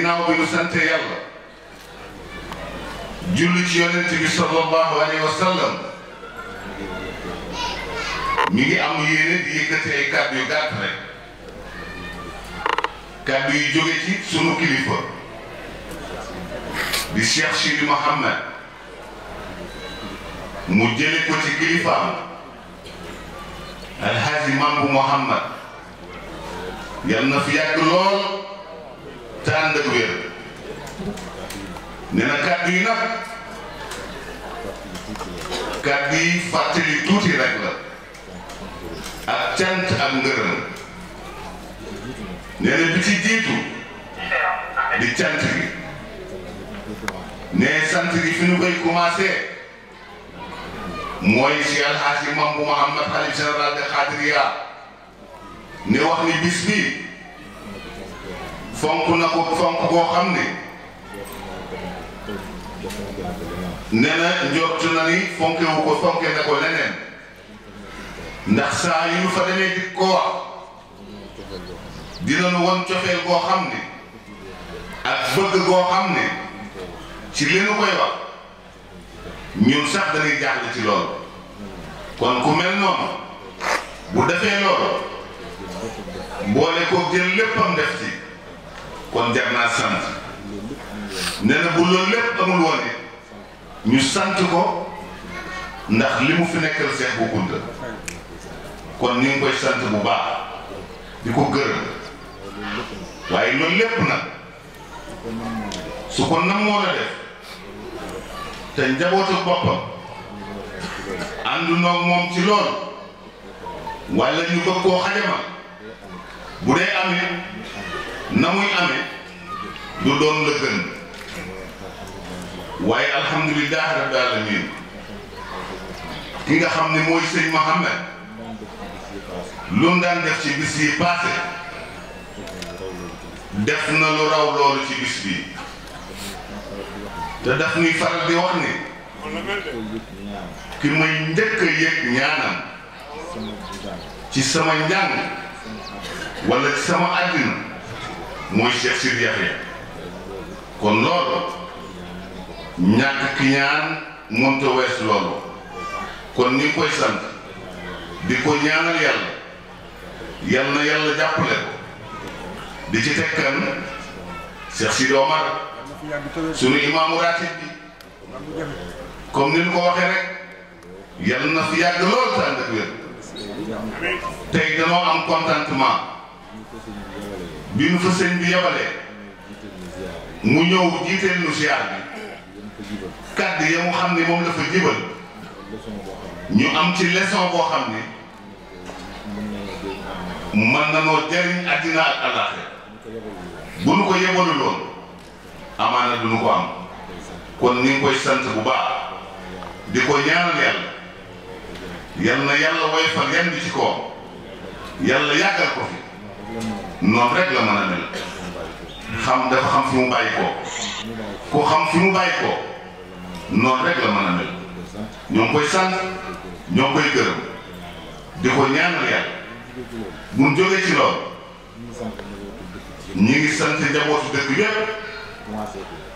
ginnaaw bi nu sante yàlla julli ci yonent bi sallallahu alayhi wa sallam mi ngi am yéene di yëkkati ay kàddu yu gàtt rek kàddu yu jóge ci sunu kilifa di Cheikh Sidi Mohamed mu jële ko ci kilifaam Alhaji Mambu Mohamed yal na fi yàgg lool te ànd ak wér nee na kàddu yi nag kàddu yi fàttali tuuti rek la ak cant ak ngërëm nee na bi ci jiitu di cant gi nee sant gi fi ñu koy commencé mooy si Alhaji Mambu Mohamed xalif général de Xaadiriya ne wax ni bis bi fonk na ko fonk boo xam ne nee na njort na ni fonke wu ko fonke na ko leneen ndax saa yu ñu fa demee di ko wax dina nu won cofeel goo xam ne ak bëgg goo xam ne ci li nu koy wax ñun sax dañuy jaaxle ci loolu kon ku mel noonu bu defee loolu boole ko jël léppam def ci kon jar naa sant nee na bu loolu lépp amul woon it ñu sant ko ndax li mu fi nekkal Seex Bu Kunta kon ñu ngi koy sant bu baax di ko gërëm waaye loolu lépp nag su ko namoon a def te njabootu boppam àndu noog moom ci loolu walla ñu bëgg koo xajamal bu dee amee na muy amee du doon la gën waaye alhamdulilah rabbil alamin ki nga xam ne mooy sëñ Mohamed lu mu daan def ci bis yi passé def na lu raw loolu ci bis bi te daf ñuy faral di wax ni ki may njëkk a yëg ñaanam ci sama njàng wala ci sama àddina mooy Cheikh Sidi Yaxya kon loolu ñàkk ki ñaan mënta wees loolu kon ni koy sant di ko ñaanal yàlla yal na yàlla jàppale ko di ci tekkan Cheikh Sidi Omar sunu imaamu ratib bi comme ni ñu ko waxee rek yal na fi yàgg lool te ànd ak wér tey danoo am contentement bi nu fa sëñ bi yabalee mu ñëw jiiteel nu ziar bi kàddu ya mu xam ne moom la fa jibal ñu am ci leçon boo xam ne mën na noo jariñ àddina ak àllaaxira bu nu ko yebalu loon amaana du nu ko am kon ni ngi koy sant bu baax di ko ñaanal yàlla yal na yàlla woyofal yan bi ci kawam yàlla yàggal ko fi noonu rek la mën a mel xam dafa xam fi mu bàyyi ko ku xam fi mu bàyyi ko noonu rek la mën a mel ñoo ngi koy sant ñoo ngi koy gërëm di ko ñaanal yàlla bu ñu jógee ci loolu ñi ngi sant njabootu dëkk yépp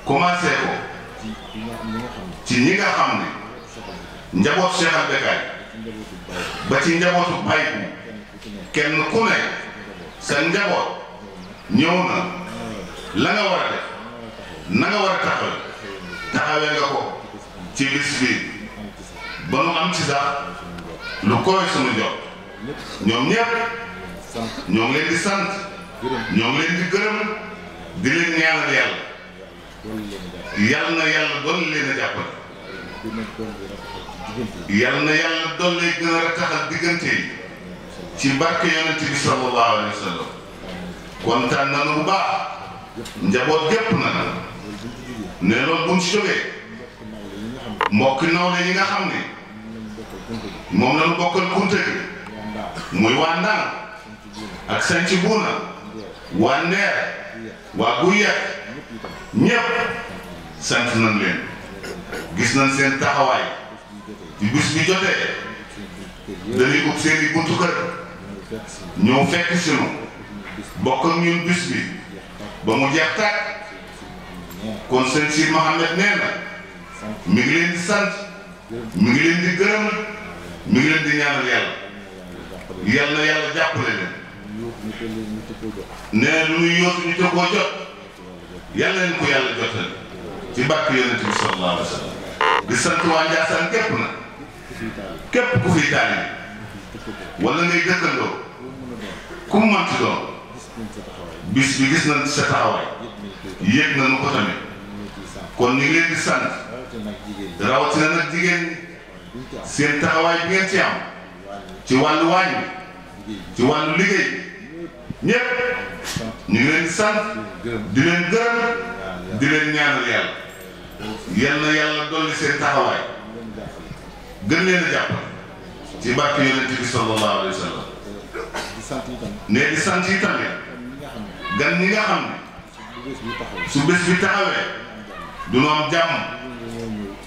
commencé ko ci ñi nga xam ne njabootu Cheikh al Becaye ba ci njabootu Baye bu kenn ku ne sa njaboot ñëw na la nga war a def na nga war a taxawee nga ko ci bis bi ba nu am ci sax lu koy sunu jot ñoom ñëpp ñoo ngi leen di sant ñoo ngi leen di gërëm di leen ñaanal yàlla yal na yàlla doon leen a jàppale yal na yàlla doon leen gën a rataxal diggante yi ci barke yonent bi sallallahu alayhi wa sallam kontaan nañu bu baax njaboot gépp na ne loolu bu ñu ci jógee mbokki nawle yi nga xam ne moom lañu bokkal Kunta gi muy waa Ndang ak Sanci Buuna waa Ndeer waa Guyet ñépp sant nañ leen gis nañ seen taxawaay ci bis bi jotee dañuy ub seen i buntu kër ñëw fekk sinu bokk ak ñun bis bi ba mu jeex tàkk kon sëñ Sidi Mohamed nee na mi ngi leen di sant mi ngi leen di gërëm mi ngi leen di ñaanal yàlla yal na yàlla jàppale leen nee na lu muy yóotu ñu te koo jot yàlla leen ko yàlla jotal ci barke yonent bi sallallahu alayhi wa sallam di sant waa Ndiassane képp na képp ku fiy taalibe wala ngay dëkkandoo ku mu mënti doon bis bi gis nañ sa taxawaay yëg nañu ko tamit kon ñu ngi leen di sant rawatina nag jigéen ñi seen taxawaay bi ngeen ci am ci wàllu waañ bi ci wàllu liggéey ñëpp ñu ngi leen di sant di leen gërëm di leen ñaanal yàlla yal na yàlla dolli seen taxawaay gën leen a jàppale ci barke yonent bi sallallahu alayhi wa sallam ne di sant yi tamit gan ñi nga xam ne su bés bi taxawee du ñu am jàmm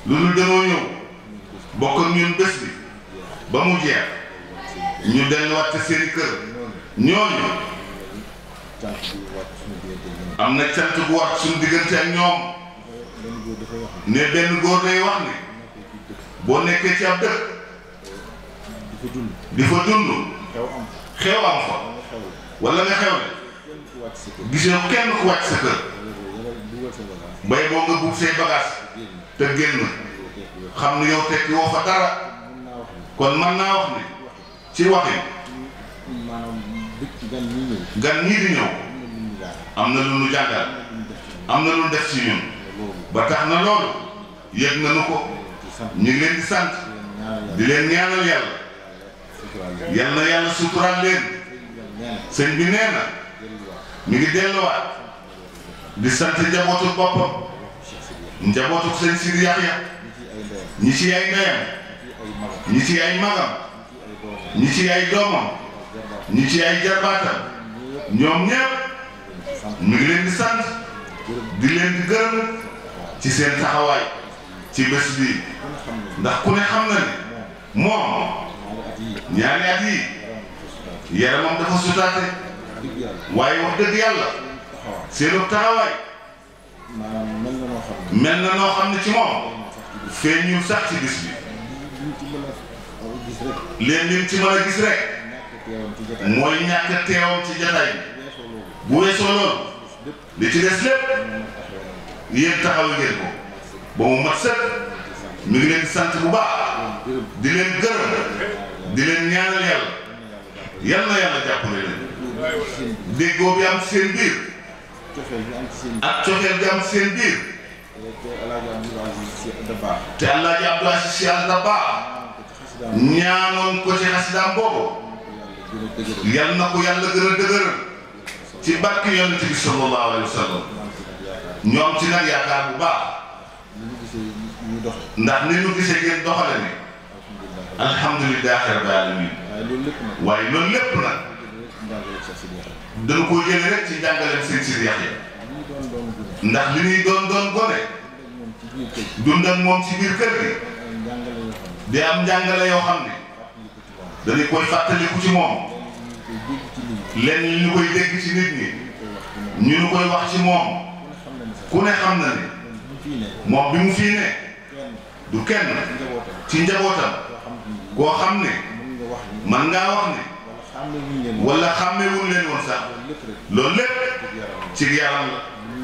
lu dul dañoo ñëw bokk ak ñun bés bi ba mu jeex ñu delluwaat ca seeni kër ñooñu am na cant bu wax suñu diggante ak ñoom ne benn góor day wax ni boo nekkee ci ab dëkk di fa dund xew am fa wala nga xew ne gisoo kenn ku wàcc sa kër bay boo nga bugg say bagage te génn xam ne yow tekki woo fa dara kon mën naa wax ni ci waxin gan ñii di ñëw am na lu nu jàngal am na lu def ci ñun ba tax na loolu yëg nañu ko ñu ngi leen di sant di leen ñaanal yàlla yal na yàlla suturaal leen sëñ bi nee na mi ngi delluwaat di sant njabootu boppam njabootu sëñ Sidi Yaxya ñi ci ay ndeyam ñi ci ay magam ñi ci ay doomam ñi ci ay jarbaatam ñoom ñëpp mi ngi leen di sant di leen di gërëm ci seen taxawaay ci bés bi ndax ku ne xam na ne moom ñaari at yi yaramam dafa sutaate waaye wax dëgg yàlla seenu taxawaay mel na noo xam ne ci moom feeñul sax ci bis bi leen lim ci mën a gis rek mooy ñàkk teewam ci jataay bi bu weesoo loolu li ci des lépp yéen taxaw ngeen ko ba mu mat sëkk mi ngi leen di sant bu baax di leen gërëm di leen ñaanal yàlla yal na yàlla jàppale leen déggoo bi am ci seen biir ak cofeel bi am ci seen biir te Alaaji Abdou Aziz Sy Al Dabakh ñaanoon ko ci xasidaam boobu yal na ko yàlla gën a dëgëral ci barke yonent bi sallallahu alayhi wa sallam ñoom ci nag yaakaar bu baax ndax ni ñu gisee ngeen doxale ni alhamdulillahi rabbil alamin waaye loolu lépp nag dañu ko jëlee rek ci njàngaleem seen Sidi Yaxya ndax li ñuy doon gone dund ak moom ci biir kër gi di am njàngale yoo xam ne dañu koy fàttaliku ci moom lenn li ñu koy dégg ci nit ñi ñu koy wax ci moom ku ne xam na ni moom bi mu fii ne du kenn ci njabootam koo xam ne man ngaa wax ne wala xàmmewuñ leen woon sax loolu lépp ci yaram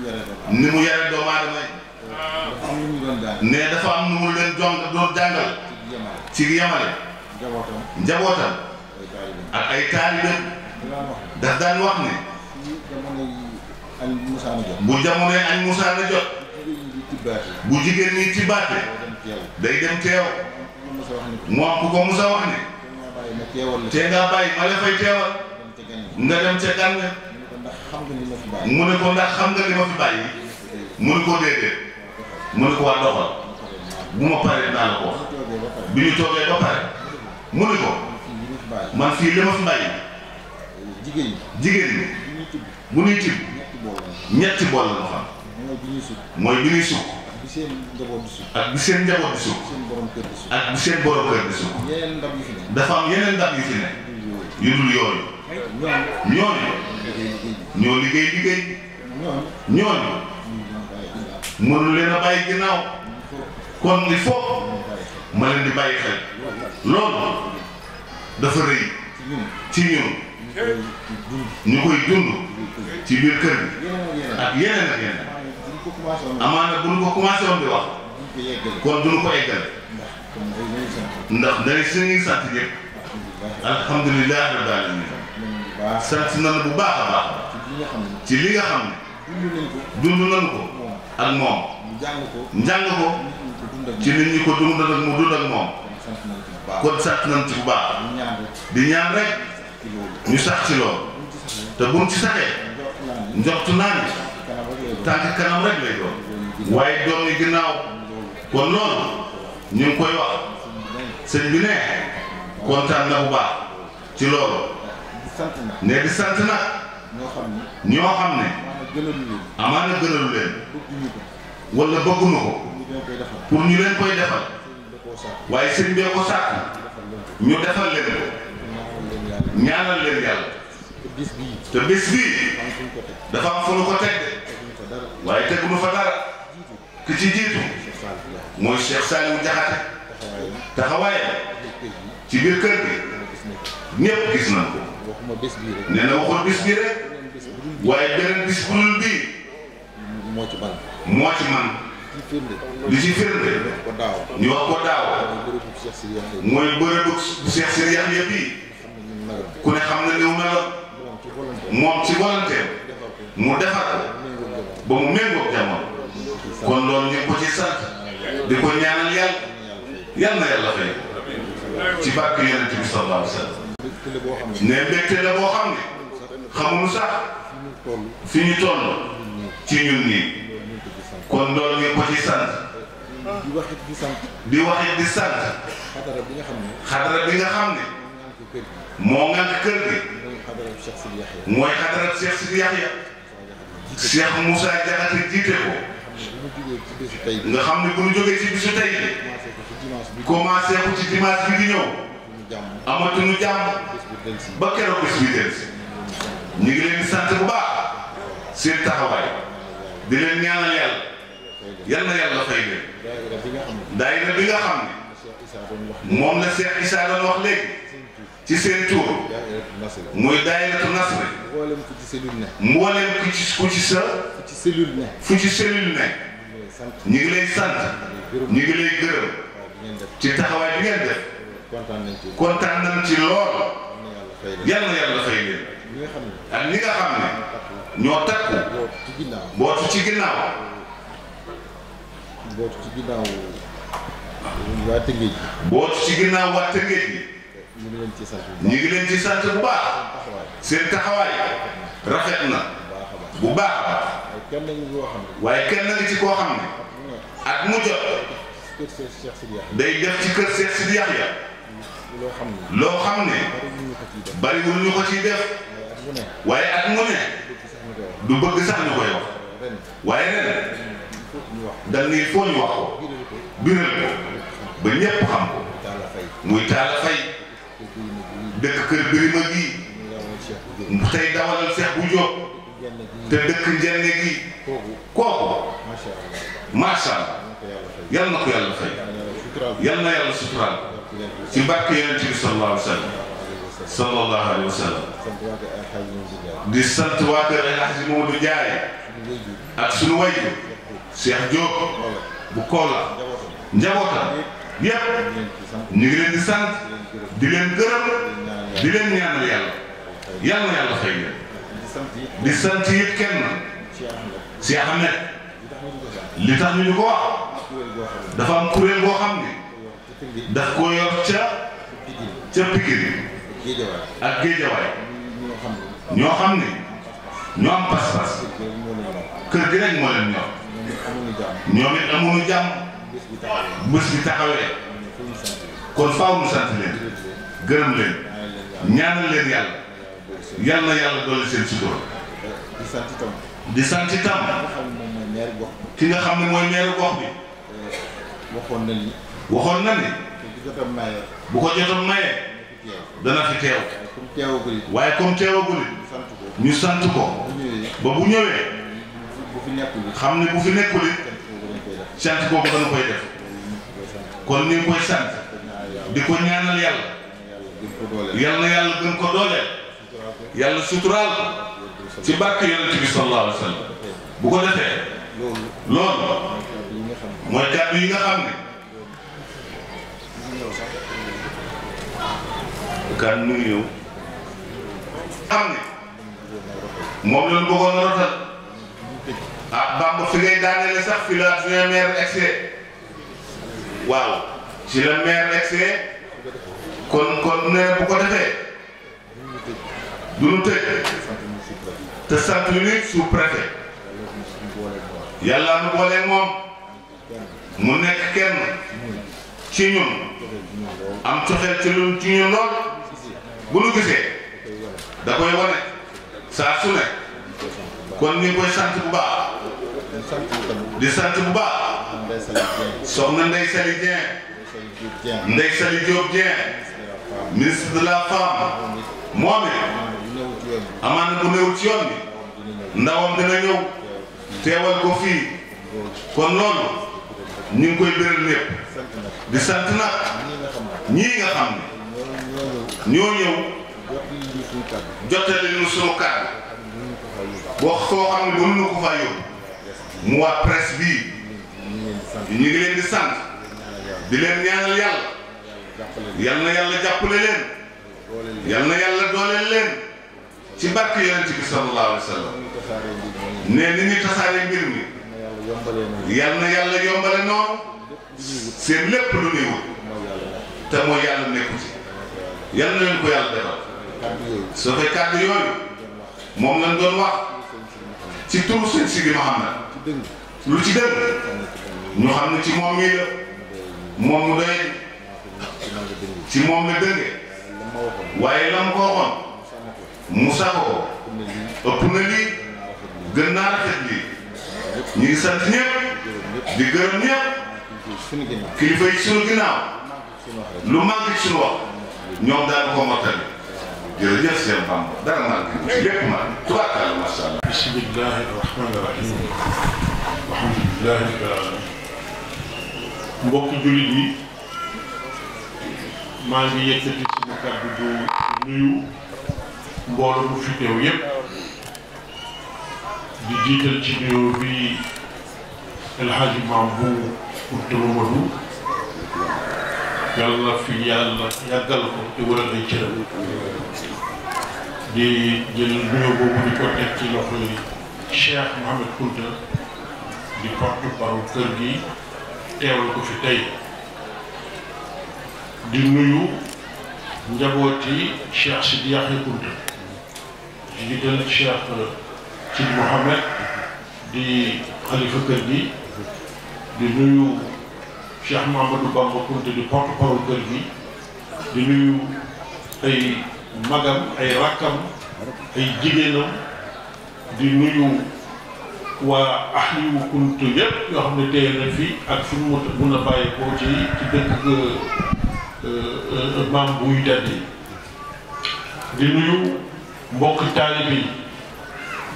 la ni mu yare doomu aadama yi ne dafa am nu mu leen doon jàngal ci yamale njabootam ak ay taalibeem daf daan wax ne bu jamonoy añ musaana jot bu jigéen ñi tibbaate day dem teew moom ku ko musa wax ne te nga bàyyi ma la fay teewal nga dem ca gan nga mu ne ko ndax xam nga li ma fi bàyyi mu ne ko déedéet mu ne ko waa doxal bu ma paree naa la ko wax bi ñu toogee ba pare mu ne ko man fii li ma fi bàyyi jigéen ñi bu ñuy tibb ñetti bool la ñu xam mooy bi ñuy sukk ak bi seen njaboot di sukk ak bi seen borom kër di sukk dafa am yeneen ndab yu fi ne yu dul yooyu ñooñu ñoo liggéey ñooñu mënu leen a bàyyi ginnaaw kon il faut ma leen di bàyyi xel loolu dafa rëy ci ñun ñu koy dund ci biir kër gi ak yeneen ak yeneen amaana bu ñu ko commencé woon di wax kon duñu ko eggale ndax dañuy suñuy sant ñëpp alhamdulilah rabbil alamin sant nañu bu baax a baax ci li nga xam ne dund nañu ko ak moom njàng ko ci nit ñi ko dund ak mu dund ak moom kon sant nañu ci bu baax di ñaan rek ñu sax ci loolu te buñ ci saxee njoxtu naa ni tànk kanam rek lay doon waaye doom yi ginnaaw kon loolu ñu ngi koy wax sëñ bi ne kontaan na bu baax ci loolu ne di sant nag ñoo xam ne amaana gënalu leen wala bëgguñu ko pour ñu leen koy defal waaye sëñ bee ko sàkk ñu defal leen ko ñaanal leen yàlla te bis bii dafa am fu nu ko teg de waaye teguñu fa dara ki ci jiitu mooy Cheikh Saliou Diakhaté taxawaayam ci biir kër gi ñëpp gis nañ ko nee na waxul bis bii rek waaye beneen bis bu dul bii moo ci man li ci firnde ñu wax ko daaw mooy bërëbu Cheikh Sidi Yahya bii ku ne xam na ni mu meloon moom ci volonté mu defar ko ba mu méngoog jamono kon loolu ñu ko ci sant di ko ñaanal yàlla na yàlla fay ci barke Yonent bi sallallahu alayhi wa sallam ne mbégte la boo xam ne xamuñu sax fi ñu toll ci ñun nii kon loolu ñu ko ci sant di waxit di sant xadara bi nga xam ne moo ngànk kër gi mooy xadara Cheikh Sidi Yahya Cheikh Moussa Diakhaté jiite ko nga xam ne bu ñu jógee ci bisu tey bi commencé ko ci dimanche bi di ñëw amatuñu jàmm ba keroog bés bi del si ñu ngi leen di sant bu baax seen taxawaay di leen ñaanal yal na yàlla fay leen daayira bi nga xam ne moom la Cheikh Issa doon wax léegi ci seen tur muy daayiratu Nasri mboolem ku ci sa fu ci cellule ne ñu ngi lay sant ñu ngi lay gërëm ci taxawaay bi ngeen def kontaan nañ ci lool yal na yàlla fay leen ak ñi nga xam ne ñoo takku bootu ci ginnaaw waa Tëngéej bootu ci ginnaaw waa Tëngéej gi ñu ngi leen ci sant bu baax seen taxawaay rafet na bu baax a baax waaye kenn nga ci koo xam ne at mu jot day def ci kër Cheikh Sidi Yahya loo xam ne bariwul ñu ko ciy def waaye at mu ne du bëgg sax ñu koy wax waaye ren dal ni foo ñu wax ko biral ko ba ñépp xam ko muy Talla Faye dëkk kër Birima gi tey dawalal Cheikh bu Diop te dëkk Njenne gi kooku macha allah yal na ko yàlla fay yal na yàlla suturaal ci barke Yonent bi sallallahu alayhi wa sallam di sant waa kër El Hadji Mamadou Ndiaye ak sunu wayju Cheikh Diop bu Koola njabootam yépp ñu ngi leen di sant di leen gërëm di leen ñaanal yal na yàlla fay leen di sant it kenn Cheikh Ahmed li tax ñu ko wax dafa am kuréel boo xam ne daf ko yor ca Pikine ak Géejawaay ñoo xam ne ñoo am pas-pas kër gi rek moo leen ñor ñoom it amuñu jàmm bés bi taxawee kon faaw mu sant leen gërëm leen ñaanal leen yal na yàlla dolli seen sutura di sant itam ki nga xam ne mooy meeru gox bi waxoon na ni bu ko jotoon mayee dana fi teew waaye comme teewagul ñu sant ko ba bu ñëwee xam ne bu fi nekkul it sant boobu dana koy def kon ni ngi koy sant di ko ñaanal yàlla yal na yàlla gën ko dooleel yàlla suturaal ko ci barke yonent bi sallallahu alayhi wa sallam bu ko defee loolu mooy kàddu yi nga xam ne kan nu ngi ñëw xam ne moom lañ bëggoon a rotal ah Bamba fi ngay daanele sax fi la suñu maire excès waaw ci la maire excès kon ne bu ko defee du ñu tëj te sant ñu nit sous préfet yàlla nu boolee moom mu nekk kenn ci ñun am coxeel ci ñun lool bu nu gisee da koy wane saa su ne kon ñu ngi koy sant bu baax di sant bu baax soxna Ndeye Saly Dieng Ndeye Saly Diop Dieng ministre de la femme moom it amaana bu néew ci yoon bi ndawam dina ñëw teewal ko fii kon loolu ñu ngi koy béral lépp di sant nag ñii nga xam ne ñoo ñëw jottali ñu sunu kàddu wax koo xam ne mënuñu ko faa yóbbu mu waa presse bii ñu ngi leen di sant di leen ñaanal yàlla yal na yàlla jàppale leen yal na yàlla dooleel leen ci barke yonent bi sallallahu alayhi wa sallam ne ni ñuy tasaare mbir mi yal na yàlla yombale noonu seen lépp lu ñuy wut te mooy yàlla nekku ci yal na leen ko yàlla defal soo fay kàddu yooyu moom lañ doon wax ci turu sëñ Sidi Mouhamed lu ci dëgg ñu xam ne ci moom mii la moom mu doy ci moom la dënge waaye la mu ko waxoon mu sax ko ëpp na lii gën naa rafet lii ñu ngi sant ñëpp di gërëm ñëpp kilifa yi sunu ginnaaw lu manqué ci sunu wax ñoom daan ko mottali jërëjëf seen Bamba dara manqué lépp man tubaarkalla macha allah. bismillahi rahmani rahim alhamdulillahi rabbil alamin mbokki jullit yi maa ngi yëkkati sama kàddu bu nuyu mbooloo mu fi teew yépp di jiital ci nuyoo bi El Hadji Mambu Kounta Mamadou yàlla fi yàlla yàggal ko te wëral ay cëram di jël nuyoo boobu di ko teg ci loxo yi Cheikh Mouhamed Kounta di porte-parole kër gi teewal ko fi tey di nuyu njabooti Cheikh Sidi Yaxya Kounta di jiital Cheikh Sidi Mouhamed di xalifa kër gi di nuyu Cheikh Mouhamadou Bamba Kounta di porte-parole kër gi di nuyu ay magam ay rakkam ay jigéenam di nuyu waa ahliwu Kounta yépp yoo xam ne téye na fi ak fu mu mun a bàyyi ko ci dëkk maam buy tedd di nuyu mbokk taalibe yi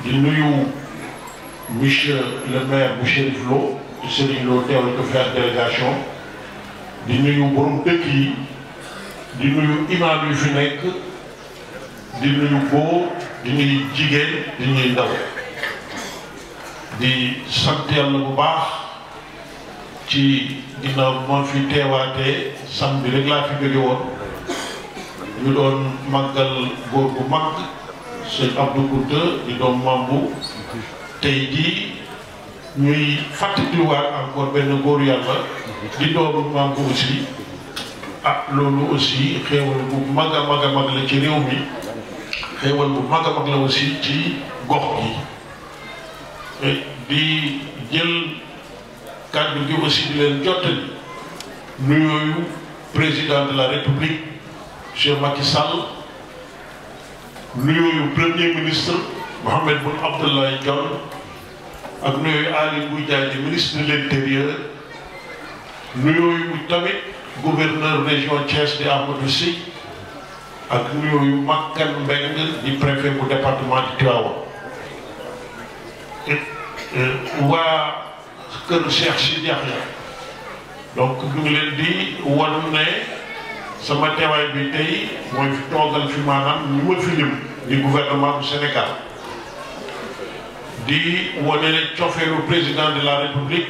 di nuyu monsieur le maire bu Chérif Lo Serigne Lo teewal ko fi ak délégation di nuyu borom dëkk yi di nuyu imam yi fi nekk di nuyu góor di nuyu jigéen di nuyu ndaw di sant yàlla bu baax ci ginnaaw bi ma fi teewaatee samedi rek laa fi jóge woon ñu doon màggal góor bu mag sëñ Abdou Kounta di doom Mambu tey jii ñuy fàttaliwaat encore benn góor yàlla di doomu Mambu aussi ah loolu aussi xéewal bu mag a mag a mag la ci réew mi xéewal bu mag a mag la aussi ci gox gi di jël kàddu gi aussi di leen jottali nuyooyu président de la république monsieur Macky Sall nuyooyu premier ministre Mohamed Boun Abdallah Dionne ak nuyooyu Aly Ngouille Ndiaye di ministre de l'intérieur nuyooyu tamit gouverneur région Thiès di Amadou Sy ak nuyooyu Makan Mbeng di préfet bu département di Tivaouane waa kër Cheikh Sidi Yahya donc ñu ngi leen di wan ne sama teewaay bi tey mooy fi toogal fi maanaam ñu ma fi lim di gouvernement du Sénégal di wane ne cofeelu président de la République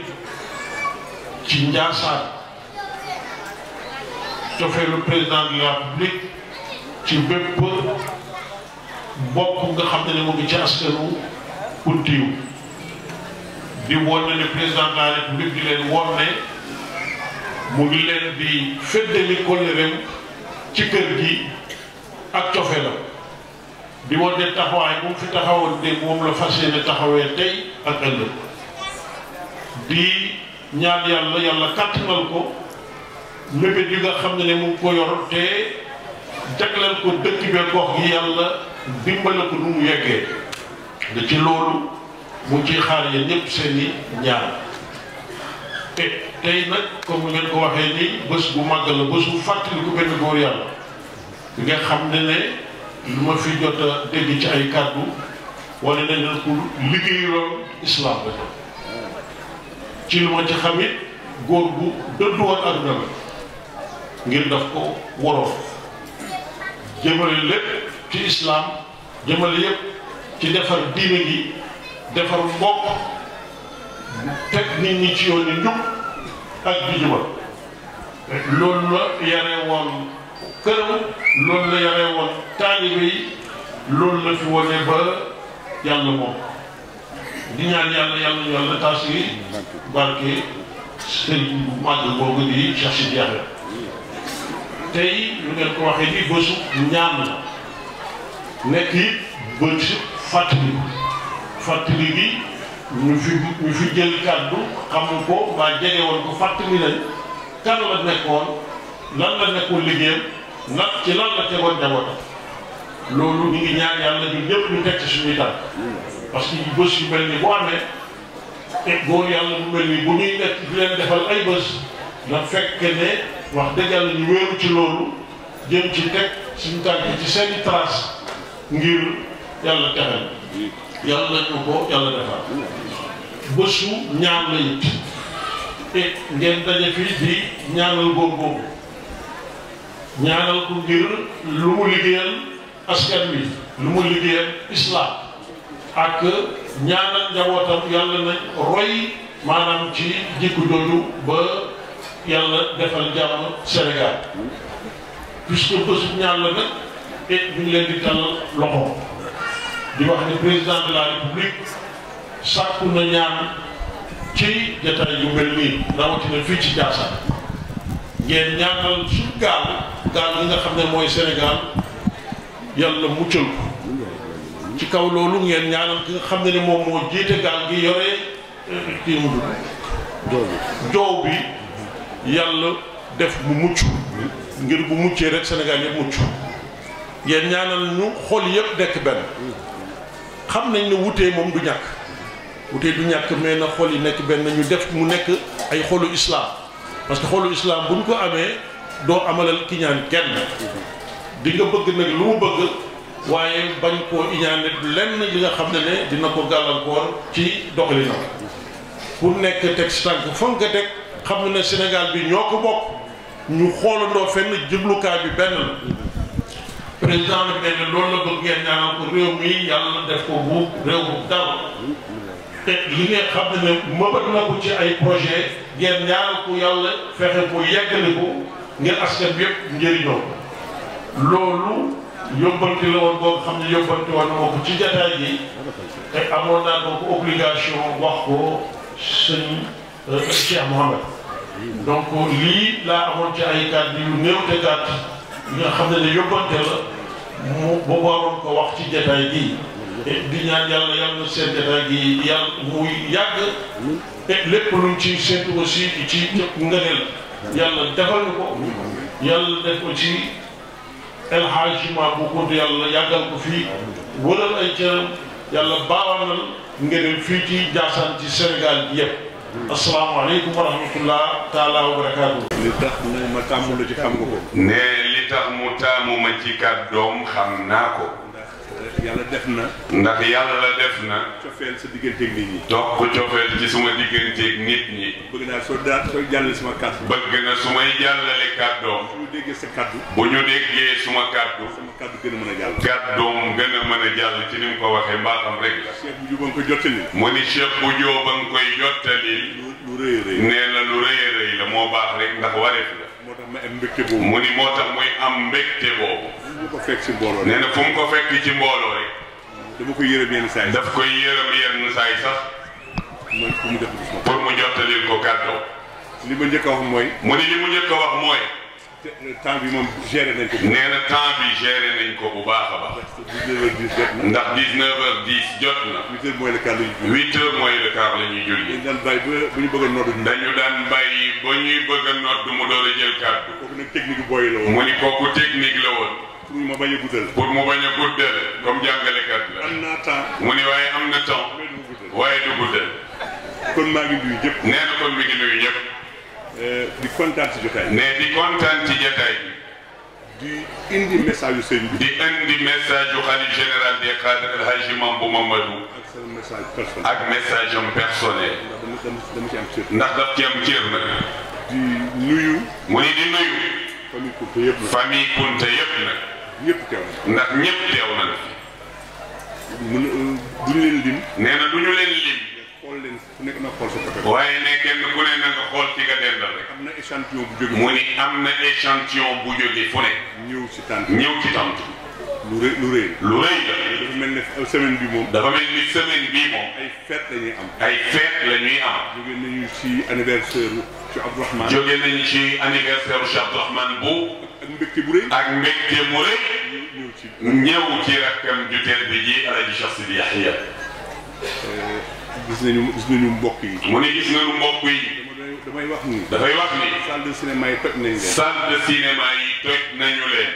ci Ndiassane cofeelu président de la République ci bépp bokk nga xam ne mu ngi ci askanu Kountiou di wane ne président de la République di leen won ne mu ngi leen di feddali kóllëreem ci kër gi ak cofeelam di wane ne taxawaay bu mu fi taxawoon de moom la fas yéene taxawee tey ak ëllëg di ñaan yàlla yàlla kàttanal ko mébét yi nga xam ne mu ngi ko yor te jagleel ko dëkk bi gox gi yàlla dimbale ko nu mu yeggee da ci loolu mu ciy xaar yéen ñëpp seeni ñaan tey nag comme ngeen ko waxee ni bés bu màgg la bés bu fàttali ko benn góor yàlla bi nga xam ne lu ma fi jot a dégg ci ay kàddu wala nañ leen ko liggéeyaloon islam la ci lu ma ci xamit góor bu dëddu woon àdduna la ngir daf ko waroon jëmale lépp ci islam jëmale yépp ci defar diine gi defar mbokk teg nit ñi ci yoon ni njub ak di jubal loolu la yare woon këram loolu la yare woon taalibe yi loolu la fi wone ba yàlla moom di ñaan yàlla taas yi barke sëriñ bu màgg boobu di Cheikh Sidi Yahya tey lu ngeen ko waxee ni bésu ñaan la nekk it bët fàttali bi ñu fi jël kàddu xamu ko mbaa jege woon ko fàttali nañ kan la nekkoon lan la nekkoon liggéeyam nag ci lan la tegoon njabootam loolu ñu ngi ñaan yàlla ñu ñëpp ñu teg ci suñuy tànk parce que bés yu mel ni bu amee te góor yàlla bu mel ni bu ñuy nekk di leen defal ay bés na fekk ne wax dëgg yàlla ñu wéeru ci loolu jëm ci teg suñu tànk ci seeni trace ngir yàlla texel yàlla ñu ko yàlla defal bésu ñaan la it te ngeen daje fii di ñaanal góor boobu ñaanal ko ngir lu mu liggéeyal askan wi lu mu liggéeyal islam ak ñaanal njabootam yàlla nañ roy maanaam ci jikko jooju ba yàlla defal jàmm Sénégal puisque bésu ñaan la nag et ñu ngi leen di tàllal loxo di wax ne président de la République sàkku na ñaan ci jataay yu mel nii rawatina fii ci Ndiassane ngeen ñaanal suñu gaal gi nga xam ne mooy Sénégal yàlla muccal ko ci kaw loolu ngeen ñaanal ki nga xam ne moom moo jiite gaal gi yore kii mu dul joow bi yàlla def mu mucc ngir bu muccee rek Sénégal yëpp mucc ngeen ñaanal ñu xol yëpp nekk benn xam nañ ne wutee moom du ñàkk wutee du ñàkk mais na xol yi nekk benn ñu def mu nekk ay xolu islam parce que xolu islam bu ñu ko amee doo amalal ki ñaan kenn di nga bëgg nag lu mu bëgg waaye bañ koo iñaane lenn li nga xam ne dina ko gàllankoor ci doxalinam pour nekk teg si tànk fa nga teg xam ne Sénégal bi ñoo ko bokk ñu xoolandoo fenn jublukaay bi benn la président nag nee na loolu la bëgg ngeen ñaanal ko réew mi yàlla def ko bu réew bu dal te li ngeen xam ne mëbat na ko ci ay projet ngeen ñaanal ko yàlla fexe ko yeggali ko ngir askan bi yëpp njëriñoo loolu yóbbante la woon boo xam ne yóbbante woon na ma ko ci jataay gi te amoon naa ko obligation wax ko sëñ Cheikh Mouhamed donc lii laa amoon ci ay kàddu yu néew te gàtt yi nga xam ne yóbbante la mu ba waroon ko wax ci jataay gi di ñaan yàlla seen jataay gi yàlla muy yàgg te lépp luñ ci séntu aussi ci ngëneel yàlla defal ñu ko yàlla def ko ci El Hadji bu Kounta yàlla yàggal ko fii wëral ay cëram yàlla baawanal ngëneel fii ci Ndiassane ci Sénégal gi yëpp asalaamaaleykum wa rahmatullah taala wa barakaatu. li tax mu ma tàmm lu ci xam nga ko. ne li tax mu taamu ma ci kàddoom xam naa ko. yàlla def na. ndax yàlla def na. cofeel sa digganteeg nit ñi. toog ko cofeel ci suma digganteeg nit ñi. bëgg naa soo jàllale sama kàddu. bëgg na su may jàllale kàddoom. bu ñu déggee sa kàddu. bu ñu déggee suma kàddu. sama kàddu gën a mën a jàll. kàddoom gën a mën a jàll ci ni mu ko waxee mbaaxam rek la. Cheikh bu Jóoba nga ko jottali. mu ni Cheikh bu Jóoba nga koy jottali. lu rëy a rëy. nee na lu rëy a rëy la moo baax rek ndax wareef la. moo tax ma am mbégte boobu. mu ni moo tax muy am mbégte boobu. mu ko fekk si mbooloo nee na fu mu ko fekk ci mbooloo rek. dama koy yërëm yenn saa yi. daf koy yërëm yenn saa yi sax. mooy pour mu def ko. pour mu jottalil ko kàddoo. li ma njëkk a wax mooy. mu ni li mu njëkk a wax mooy. temps bi moom géré nañ ko. nee na temps bi géré nañ ko bu baax a baax. ndax 19h10 jot na. 8h mooy le quart la ñuy julli. 8h mooy le quart la ñuy julli. dañu daan bàyyi ba bu ñu bëgg a nodd. dañu daan bàyyi ba ñuy bëgg a nodd mu door a jël kàddu. kooku nag technique booy la woon. mu ni kooku technique la woon. pour ma bañ a guddal. pour mu bañ a guddal comme jàngalekat la. am naa temps. mu ni waaye am na temps. waaye du guddal. kon maa ngi nuyu ñëpp. nee na kon mi ngi nuyu ñëpp. di kontaan ci jotaay bi. nee di kontaan ci jotaay bi. di indi message yu sëñ bi. di indi message yu xalif général des cadres El Hadji Mambu Mamadou. ak sama message personnel. ak message am personnel. dama ci am cër. ndax daf ci am cër nag. di nuyu. mu ni di nuyu. famille Kunta yëpp nag. famille Kunta yëpp nag. ñëpp teew na. ndax ñëpp teew na fi. duñu leen lim. nee na duñu leen lim. xool leen ku nekk na xool sa côté. waaye ne kenn ku ne na nga xool ci nga dendal rek. am na échantillon bu jóge. mu ni am na échantillon bu jóge fu ne. ñëw ci tànt. ñëw ci tant. lu rëy lu rëy. lu rëy la. dafa mel ne semaine bi moom. dafa mel ni semaine bii moom. ay fête la ñuy am. ay fête la ñuy am. jóge nañu ci anniversaire ci Abdourahmane. jóge nañu ci anniversaire Cheikh Abdourahmane bu. ak mbégte bu rëy. ak mbégte mu rëy. ñëw ci. ñëw ci rakkam ju tedd ji Alaaji Cheikh Sidi Yahya. gis nañu mbokk yi. mu ne gis nañu mbokk yi. damay wax ni. dafay wax ni. salle de cinéma yi toj nañ leen. salle de cinéma yi toj nañu leen.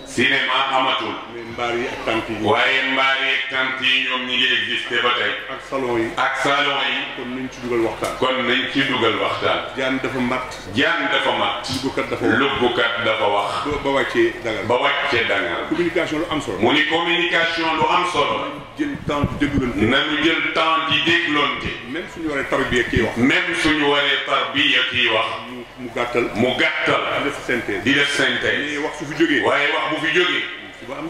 cinéma amatul. mais mbaar yi ak tànk yi. waaye mbaar yi ak tànk yi ñoom ñi ngi existé ba tey. ak salon yi. ak salon yi. kon nañ ci dugal waxtaan. kon nañ ci dugal waxtaan. jaan dafa matt. jaan dafa matt. luggukat dafa wax. luggukat dafa wax. ba wàccee dangal. ba wàccee dangal. communication lu am solo. mu ni communication lu am solo. jël temps di dégloonte. nañu jël temps di dégloonte. même suñu waree tarbiya kii wax. même suñu waree tarbiya kii wax. mu gàttal. mu gàttal. di def synthèse. di def synthèse. mais wax su fi jógee. waaye wax bu fi jógee.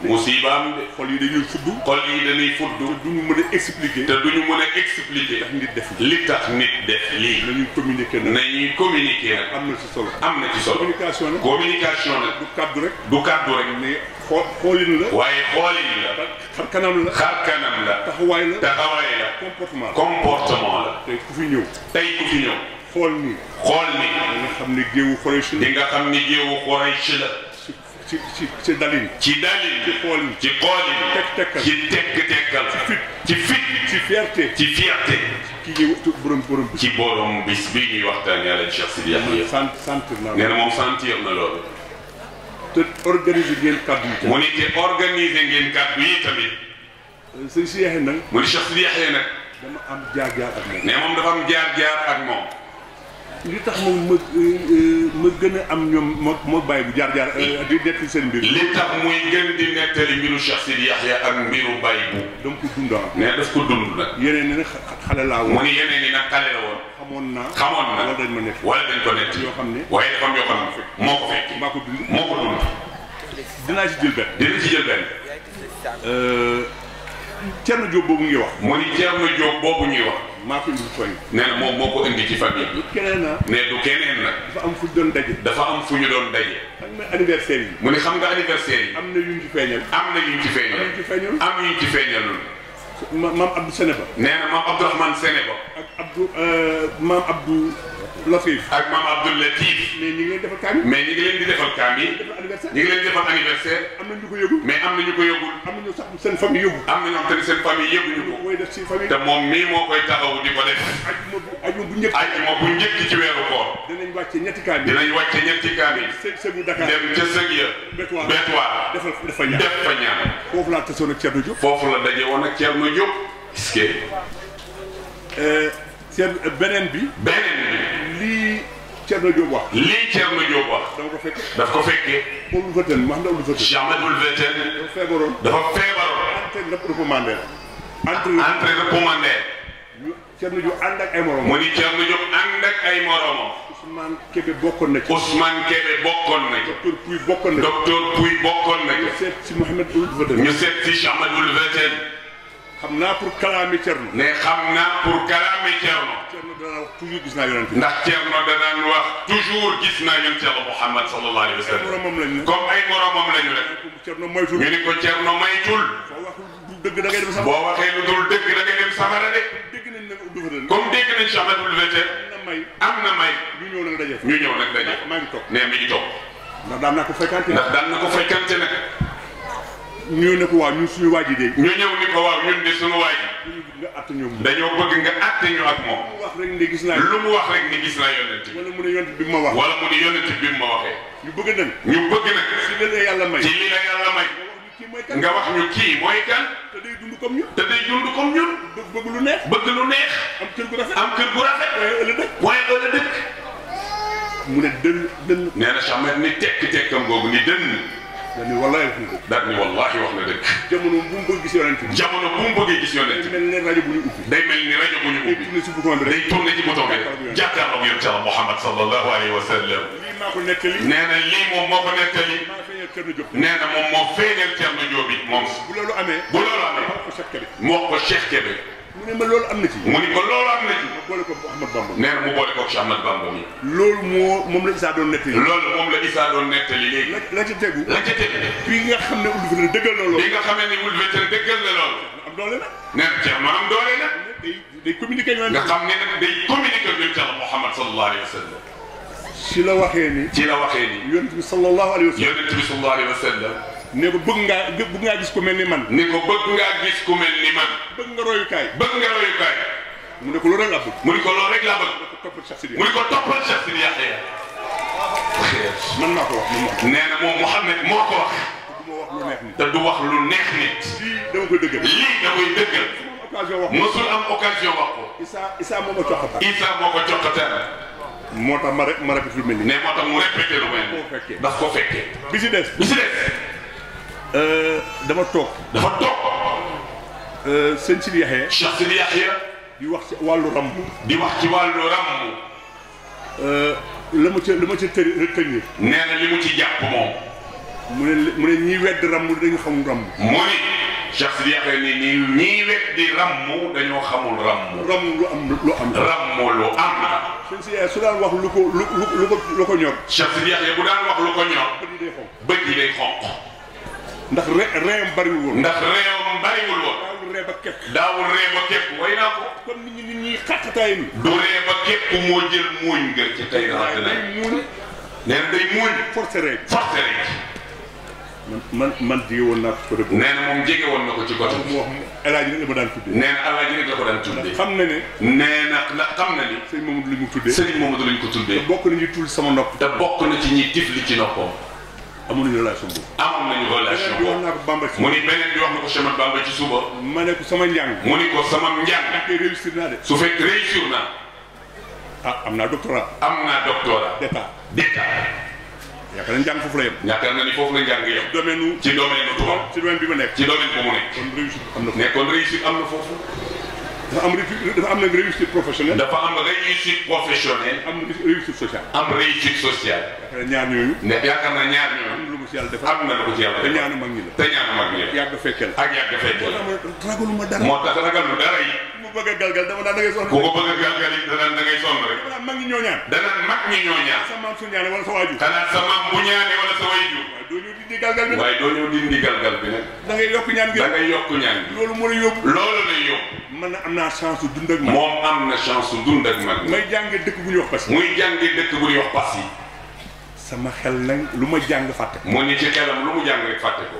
musiba am de. xol yi dañuy fudd. xol yi dañuy fudd. te duñu mën a expliquer. te duñu mën a expliquer. tax nit def li tax nit def lii. nañuy communiquer nag. nañuy communiquer nag. am na ci solo. am na ci solo. communication nag. communication nag. du kaddu rek. du kaddu rek. mais xoolin la. waaye xoolin la. xar kanam la. xar kanam la. taxawaay la. taxawaay la. comportement la. comportement la. tey ku fi ñëw. tey ku fi ñëw. xool nii. xool ni. di nga xam ne géewu Quraysh la. di nga xam ni géewu Quraysh la. ci dalin. ci dalin. ci xoolin. ci xoolin. tekk-tekkal. ci tekk-tekkal. ci fit. ci fierté. ci fierté. ki ñëw borom bi. ci borom bis bii ñuy waxtaanee Alaaji Cheikh Sidi Yahya. sentir naa. nee na moom sentir na loolu. te organiser ngeen kàddu yi. mu ni te organiser ngeen kàddu yi tamit. sëñ si Yahya nag. mu ni Cheikh Sidi Yahya nag. dama am jaar-jaar ak moom. ne moom dafa am jaar-jaar ak moom. li tax moom ma gën a am ñoom moo bàyyi bu jaar-jaar di nettali seen mbir. li tax muy gën di nettali mbiru Cheikh Sidi Yahya ak mbiru Baye bu. donc dund ah. ne daf ko dund nag. yeneen ne xale laa woon. mu ni yeneen yi nag xale la woon. xamoon naa. wala dañ ma nekk. wala dañ ko nekk. yoo xam ne. waaye dafa am yoo xam ne moo ko fekk. maa ko dund. moo ko dund. dinaa ci jël benn. dina ci jël benn. Thierno Diop boobu ngi wax. mu ni Thierno Diop boobu ñuy wax. maa ko indi fooy. nee na moom moo ko indi ci famille bi. keneen na. ne du keneen nag. dafa am fu ñu doon daje. dafa am fu ñu doon daje. xam nga anniversaire yi. mu ni xam nga anniversaire yi. am na yu ñu ci feeñal. am na yu ñu ci feeñal. am yu ñu ci feeñalul. maam Abdou Sénéba. nee na maam Abdourahmane Sénéba. ak maam Abdou Latif. ak maam Abdou Latif. mais ñi ngi leen defal kaam yi. mais ñi ngi leen di defal kaam yi. ñi ngi leen di defal anniversaire. am na ñu ko yëgul. mais am na ñu ko yëgul. am na ñu sax seen famille yëgul. am na ñoo xam te ne seen famille yëguñu ko. mooy def ci famille. te moom mii moo koy taxawu di ko def. ajuma bu njëkk. ajuma bu njëkk ci weeru koor. dinañ wàcce ñetti kaam yi. dinañ wàcce ñetti kaam yi. sëgu Dakar dem ca sëg ya. Bétoir dafa ñaan. def fa ñaan. foofu laa tasoon ak Thierno Diop. foofu la daje woon ak Thierno Diop. est-ce que. beneen bi. beneen bi. lii Thierno Diop wax. lii Thierno Diop wax. dama ko fekk. daf ko fekkee. Ould Veten ma xam ne Ould Veten. Cheikh Ahmadou Veten. dafa feebaroon. dafa feebaroon. recommandé entrée recommandé ñu Thierno Diop ànd ak ay moromam mu ni Thierno Diop ànd ak ay moromam Ousmane Kébé bokkoon na ci Ousmane Kébé bokkoon na ci docteur Pouy bokkoon na ci docteur Pouy bokkoon na ñu ci seet si Mouhamed Ould Fadel ñu seet si Cheikh Ahmadoul Fadel xam naa pour kalaami Thierno ne xam naa pour kalaami Thierno Thierno dana wax toujours gis naa yonent bi ndax Thierno danaan wax toujours gis naa yonent Yàlla Muhammad sallallahu alayhi wa sallam moromam lañu comme ay moromam lañu rek Thierno moytul ñu ni ko Thierno maytul soo wax du dëgg da ngay dem sax boo waxee lu dul dëgg da ngay dem safara de dégg nañ ne Ould Fadel comme dégg nañ Cheikh Ahmadoul Fadel na may am na may ñu ñëw nag daje ñu ñëw nag daje maa ngi toog ne mi ngi toog ndax daan naa ko fréquenté ndax daan na ko fekkante nag ñëw ne ko waaw ñun suñu waa ji de ñu ñëw ni ko waaw ñun de sunu waay ñu nga att ñoom dañoo bëgg nga àtte ñu ak moom wax rek ne gis naa lu mu wax rek ni gis naa yonent bi wala mu ne yonent bi ma wax wala mu ni yonent bi mu ma waxee ñu bëgg nañ ñu bëgg nag si leen yàlla may ci li la yàlla may kii mooy kan nga wax ñu kii mooy kan te day dund comme ñun te day dund comme ñun bëgg lu neex bëgg lu neex am kër gu rafet am kër gu rafet waaye ëllëg waaye ëllëg dëkk mu ne dënn nee na Cheikh Ahmed ni tekk-tekkam googu ni dënn dañu wallaay wax na daal ni wallahi wax na dëgg jamono bu mu bëgg gis yonent bi jamono bu mu bëggee gis yonent mel ne rajo bu ñu ubbi day mel ni rajo bu ñu day ubbi tourné si bouton bi day rek tourné ci bouton bi rek jàkkaarloog yonent Yàlla Muhammad sallallahu alayhi wa sallam lii maa ko nettali nee na lii moom moo ko nettali maa feeñal Thierno Diop nee na moom moo feeñal Thierno Diop it moom bu loolu amee bu loolu amee maa ko Cheikh Kébé moo ko Cheikh Kébé mu ne ma loolu am na ci mu ni ko loolu am na ci ma boole ko Ahmad Bamba nee na mu boole ko Cheikh Ahmad Bamba mi loolu moom la Issa doon nettali loolu moom la Issa doon nettali léegi la ca tegu la ca teg fii nga xam ne Ould Fadel dëggal na loolu bi nga xamee ni Ould Fadel dëggal na loolu am doole nag nee na Thierno am doole nag day communiqué ñu nga xam ne nag day communiquer ak yonent Yàlla Muhammad sallallahu alayhi wa sallam si la waxee ni ci la waxee ni yonent bi sallallahu alayhi wa sallam yonent bi sallallahu alayhi wa sallam ne ko bëgg ngaa gis ko mel ni man ni ko bëgg ngaa gis ku mel ni man bëgg nga royukaay bëgg nga royukaay mu ne ko loolu rek laa bëgg mu ni ko loolu rek laa bëgg ko toppal Cheikh Sidi mu ni ko toppal Cheikh Sidi Yaxya man maa ko wax man maa ko nee na moom Mouhamed moo ko wax du ma wax lu neex ni te du wax lu neex nit lii dama koy dëggal lii da koy dëggal occasion wax mosul am occasion wax ko Issa moo ma coxataan Issa moo ko joxataan moo tax ma répété lu mel ni ne moo tax mu répété lu mel koo fekkee daf ko fekkee bi si des bi si des dama toog dafa toog sëñ Sidi Yaxya Cheikh Sidi Yaxya di wax ci wàllu ramb di wax ci wàllu ràmm la ma ca retenir nee na li mu ci jàpp moom mu ne ñiy wedd ramb dañu xamul ramb mu ni Cheikh Sidi Yaxya ni ñii weddi ràmm dañoo xamul ràmm ramb lu am ràmm lu am na sëñ Sidi Yaxya su daan wax lu ko ñor Cheikh Sidi Yaxya bu daan wax lu ko ñor bët yi day xonq bët yi day xonq ndax reeyam bariwul woon ndax réewam bariwul woon daawul ree ba kepp daawul ree ba képp way naa ko kon nit ñi xàqataay ni du ree ba képp moo jël muuñ nga ci tey rawatina day muun nee na day muuñ forcé rek forcé rek man jige woon naa ko dëgg nee na moom jege woon na ko ci côté mu wax El Hadj rek la ma daan tuddee nee na alaaji rek la ko daan tuddee xam na ne nee na ndax xam na ni sëñ Mamadou li mu tuddee Serigne Mamadou lañ ko tuddee bokk nañu tul sama nopp te bokk na ci ñi tifli ci noppam amuñu relation boobu amoon nañu relation beneen bi wax boobu naa ko Bamba si mu ni beneen bi wax na ko Cheikh Ahmadou Bamba ci suba ma ne ko sama njàng mu ni ko sama njàng koy réussir naa de su fekk réussir naa am naa doctorat am naa doctorat d'état d'état yaakaar naa njàng foofu la yem yaakaar na ni foofu la njàng yem domaine ci domaine tubaab ci domaine bi ma nekk ci domaine bu mu nekk kon réussite am na nekkoon réussite am na foofu dafa am nag réussite professionnelle dafa am réussite professionnelle am na réussite sociale am réussite sociale yaakaar naa ñaar ñooyu ne yaakaar naa ñaar am ñooñu na lu ma si yàlla defal am na lu ko ci yàlla te defal ñaanu mag ñi la te ñaanu mag ñi la yàgg fekkeel ak yàgg fekkee la ragaluma dara moo tax ragalu dara yi mu bëgg a galgal dama daan da ngay sonn ku ko bëgg a galgal yi danaan da ngay sonn rek dama mag ñi ñoo ñaan danaan mag ñi ñoo ñaan sa maam su ñaane wala sa waajur xanaa sa maam bu ñaane wala sa wayjur waaye doo ñëw di galgal bi nag waaye doo ñëw dindi galgal bi nag da ngay yokk ñaan gi da ngay yokk ñaan bi loolu moo la yóbbu loolu lay yóbbu man na am naa chance su dund ak man moom am na chance su dund ak mag may jànge dëkk bu ñuy wax parce que muy jàngi dëkk bu ñuy wax Pass yi sama xel nag lu ma jàng fàtte mu ni ci xelam lu mu jàng rek fàtte ko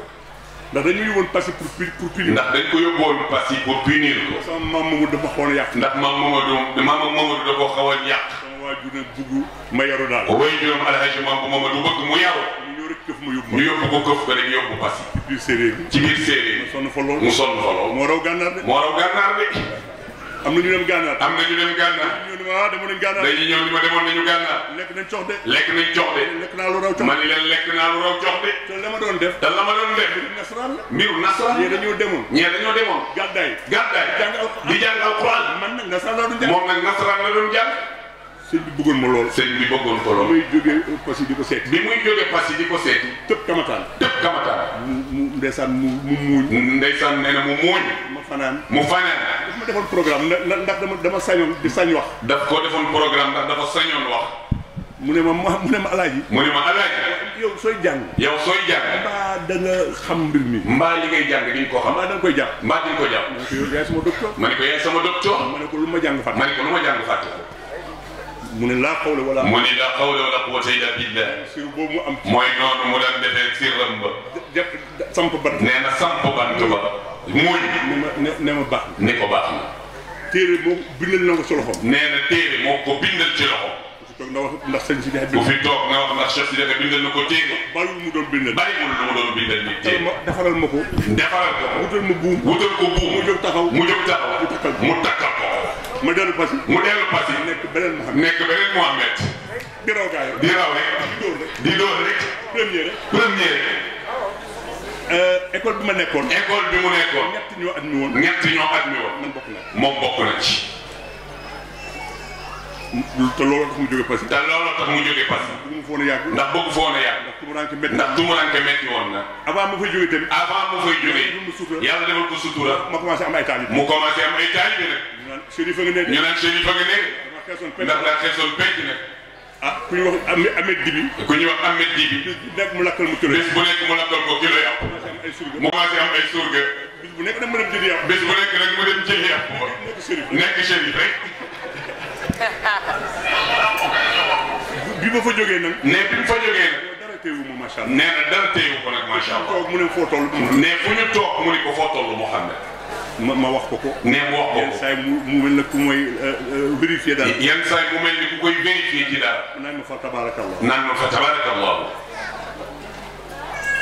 ndax dañu yóbboon passé pour punir ndax dañ ko yóbboon Pass yi pour punir ko sama maam moomu dafa xawoon a yàq ndax maam Mamadou da koo xaw a yàq sama waajur nag bugg ma yaru daal way juróom alhaji maam bu Mamadou bëgg mu yaru ñu ñëw rek këf ma yóbbu ñu yóbbu ko këf ko rek yóbbu Pass yi ci biir séeréer bi ci biir séeréer sonn fa lool mu sonn fa lool moo raw gànnaar de moo raw gànnaar de am na ñu dem gànnaar. am na ñu dem gànnaar. ñëw ni ma demoon nañ gànnaar. dañuy ñëw ni ma demoon nañu gànnaar. lekk nañ cox de. lekk nañ cox de. lekk naa lu raw cox. ma ni leen lekk naa lu raw cox de. te la ma doon def. te la ma doon def. mbiru nasaraan la. mbiru nasaraan. ñee dañoo demoon. ñee dañoo demoon. gàddaay. gàddaay. di jàng alxuraan. man nag nasaraan la doon jàng. moom nag nasaraan la doon jàng. sëñ bi bëggoon ma lool. sëñ bi bëggoon ko lool. muy jógee Passy di ko seeti. bi muy jógee Passy di ko seeti. tëb kamataan. tëb kamataan. mu ndeysaan mu muuñ. ndeysaan nee na mu muuñ. ma fanaan. mu fanaan. daf ma defoon programme ndax dama sañoon di sañ wax. daf ko defoon programme ndax dafa sañoon wax. mu ne ma alaaji. mu ne ma alaaji. yow sooy jàng. yow sooy jàng. mbaa da nga xam mbir mi. mbaa li ngay jàng di nga ko xam. mbaa da nga koy jàpp. mbaa di nga ko jàpp. ma ne ko yow yaay sama docteur. ma ne ko yaay sama docteur. ma ne ko lu ma jàng fàtte. ma ne ko lu ma jàng fàtte ko. mu ne laa xawla wala. mu ne laa xawla wala quwwata illa billah. sir boobu mu am. mooy noonu mu daan defee sirram ba. samp bant. nee na samp bant ba. muuñ. ne ma baax na. ni ko baax na. téere moo bindal na ko sa loxoom. nee na téere moo ko bindal ci loxo. toog na wax ndax sëñ si bu fi toog na wax ndax Cheikh Sidiya bindal na ko téere. bariwul mu doon bindal. bariwul lu mu doon bindal nit téere. defaral ma ko. defaral ko. wutal ma buum. wutal ko buum. mu jóg taxaw. mu jóg taxaw. mu takkal ko. ma dellu Passy. mu dellu Passy. nekk beneen Mouhamed. nekk beneen Mouhamed. di raw gaa yi. di raw rek. di dóor rek. di dóor rek. premier rek. premier rek. école bi ma nekkoon. école bi mu nekkoon. ñett ñoo admis woon. ñett ñoo admis woon. man bokk naa. moom bokk na ci. te loolu tax mu jóge Passy. te loolu tax mu jóge Passy. bu mu foon a yàgg. ndax bëgg foon a yàgg. ndax tumuranke métti. ndax tumuranke métti woon na. avant ma fay jóge tamit. avant mu fay jógee. yàlla defal ko sutura. ma commencé am ay taalibe. mu commencé am ay taalibe nag. ñu naan Chérif a nga nekk. ñu naan Chérif a nga nekk. dama xeesoon penk. ndax daa xeesoon penk nag. ah ku ñuy wax Ahmed Dibi. ku ñuy wax Ahmed Dibi. bis bu nekk mu lakkal mu kilo. bis bu nekk mu lakkal ko kilo yàpp. ay surga. mu commencé am ay surga. bis bu nekk nag ma dem jëndi yàpp. bis bu nekk nag mu dem jëli yàpp. nekk Chérif rek. bi ma fa jógee nag. ne bi mu fa jógee nag. dara teewu ma macha allah. nee na dara teewu ko nag macha allah. toog mu ne foo toll. ne fu ñu toog mu ne ko foo toll moo xam ne. ma wax ko ko. ne mu wax ko yenn ko. saa yi mu mel ne ku mooy vérifier daal. yenn saa yi mu mel ni ku koy vérifier ci daal. naan ma fa tabaarakallah. naan ma fa tabaarakallah.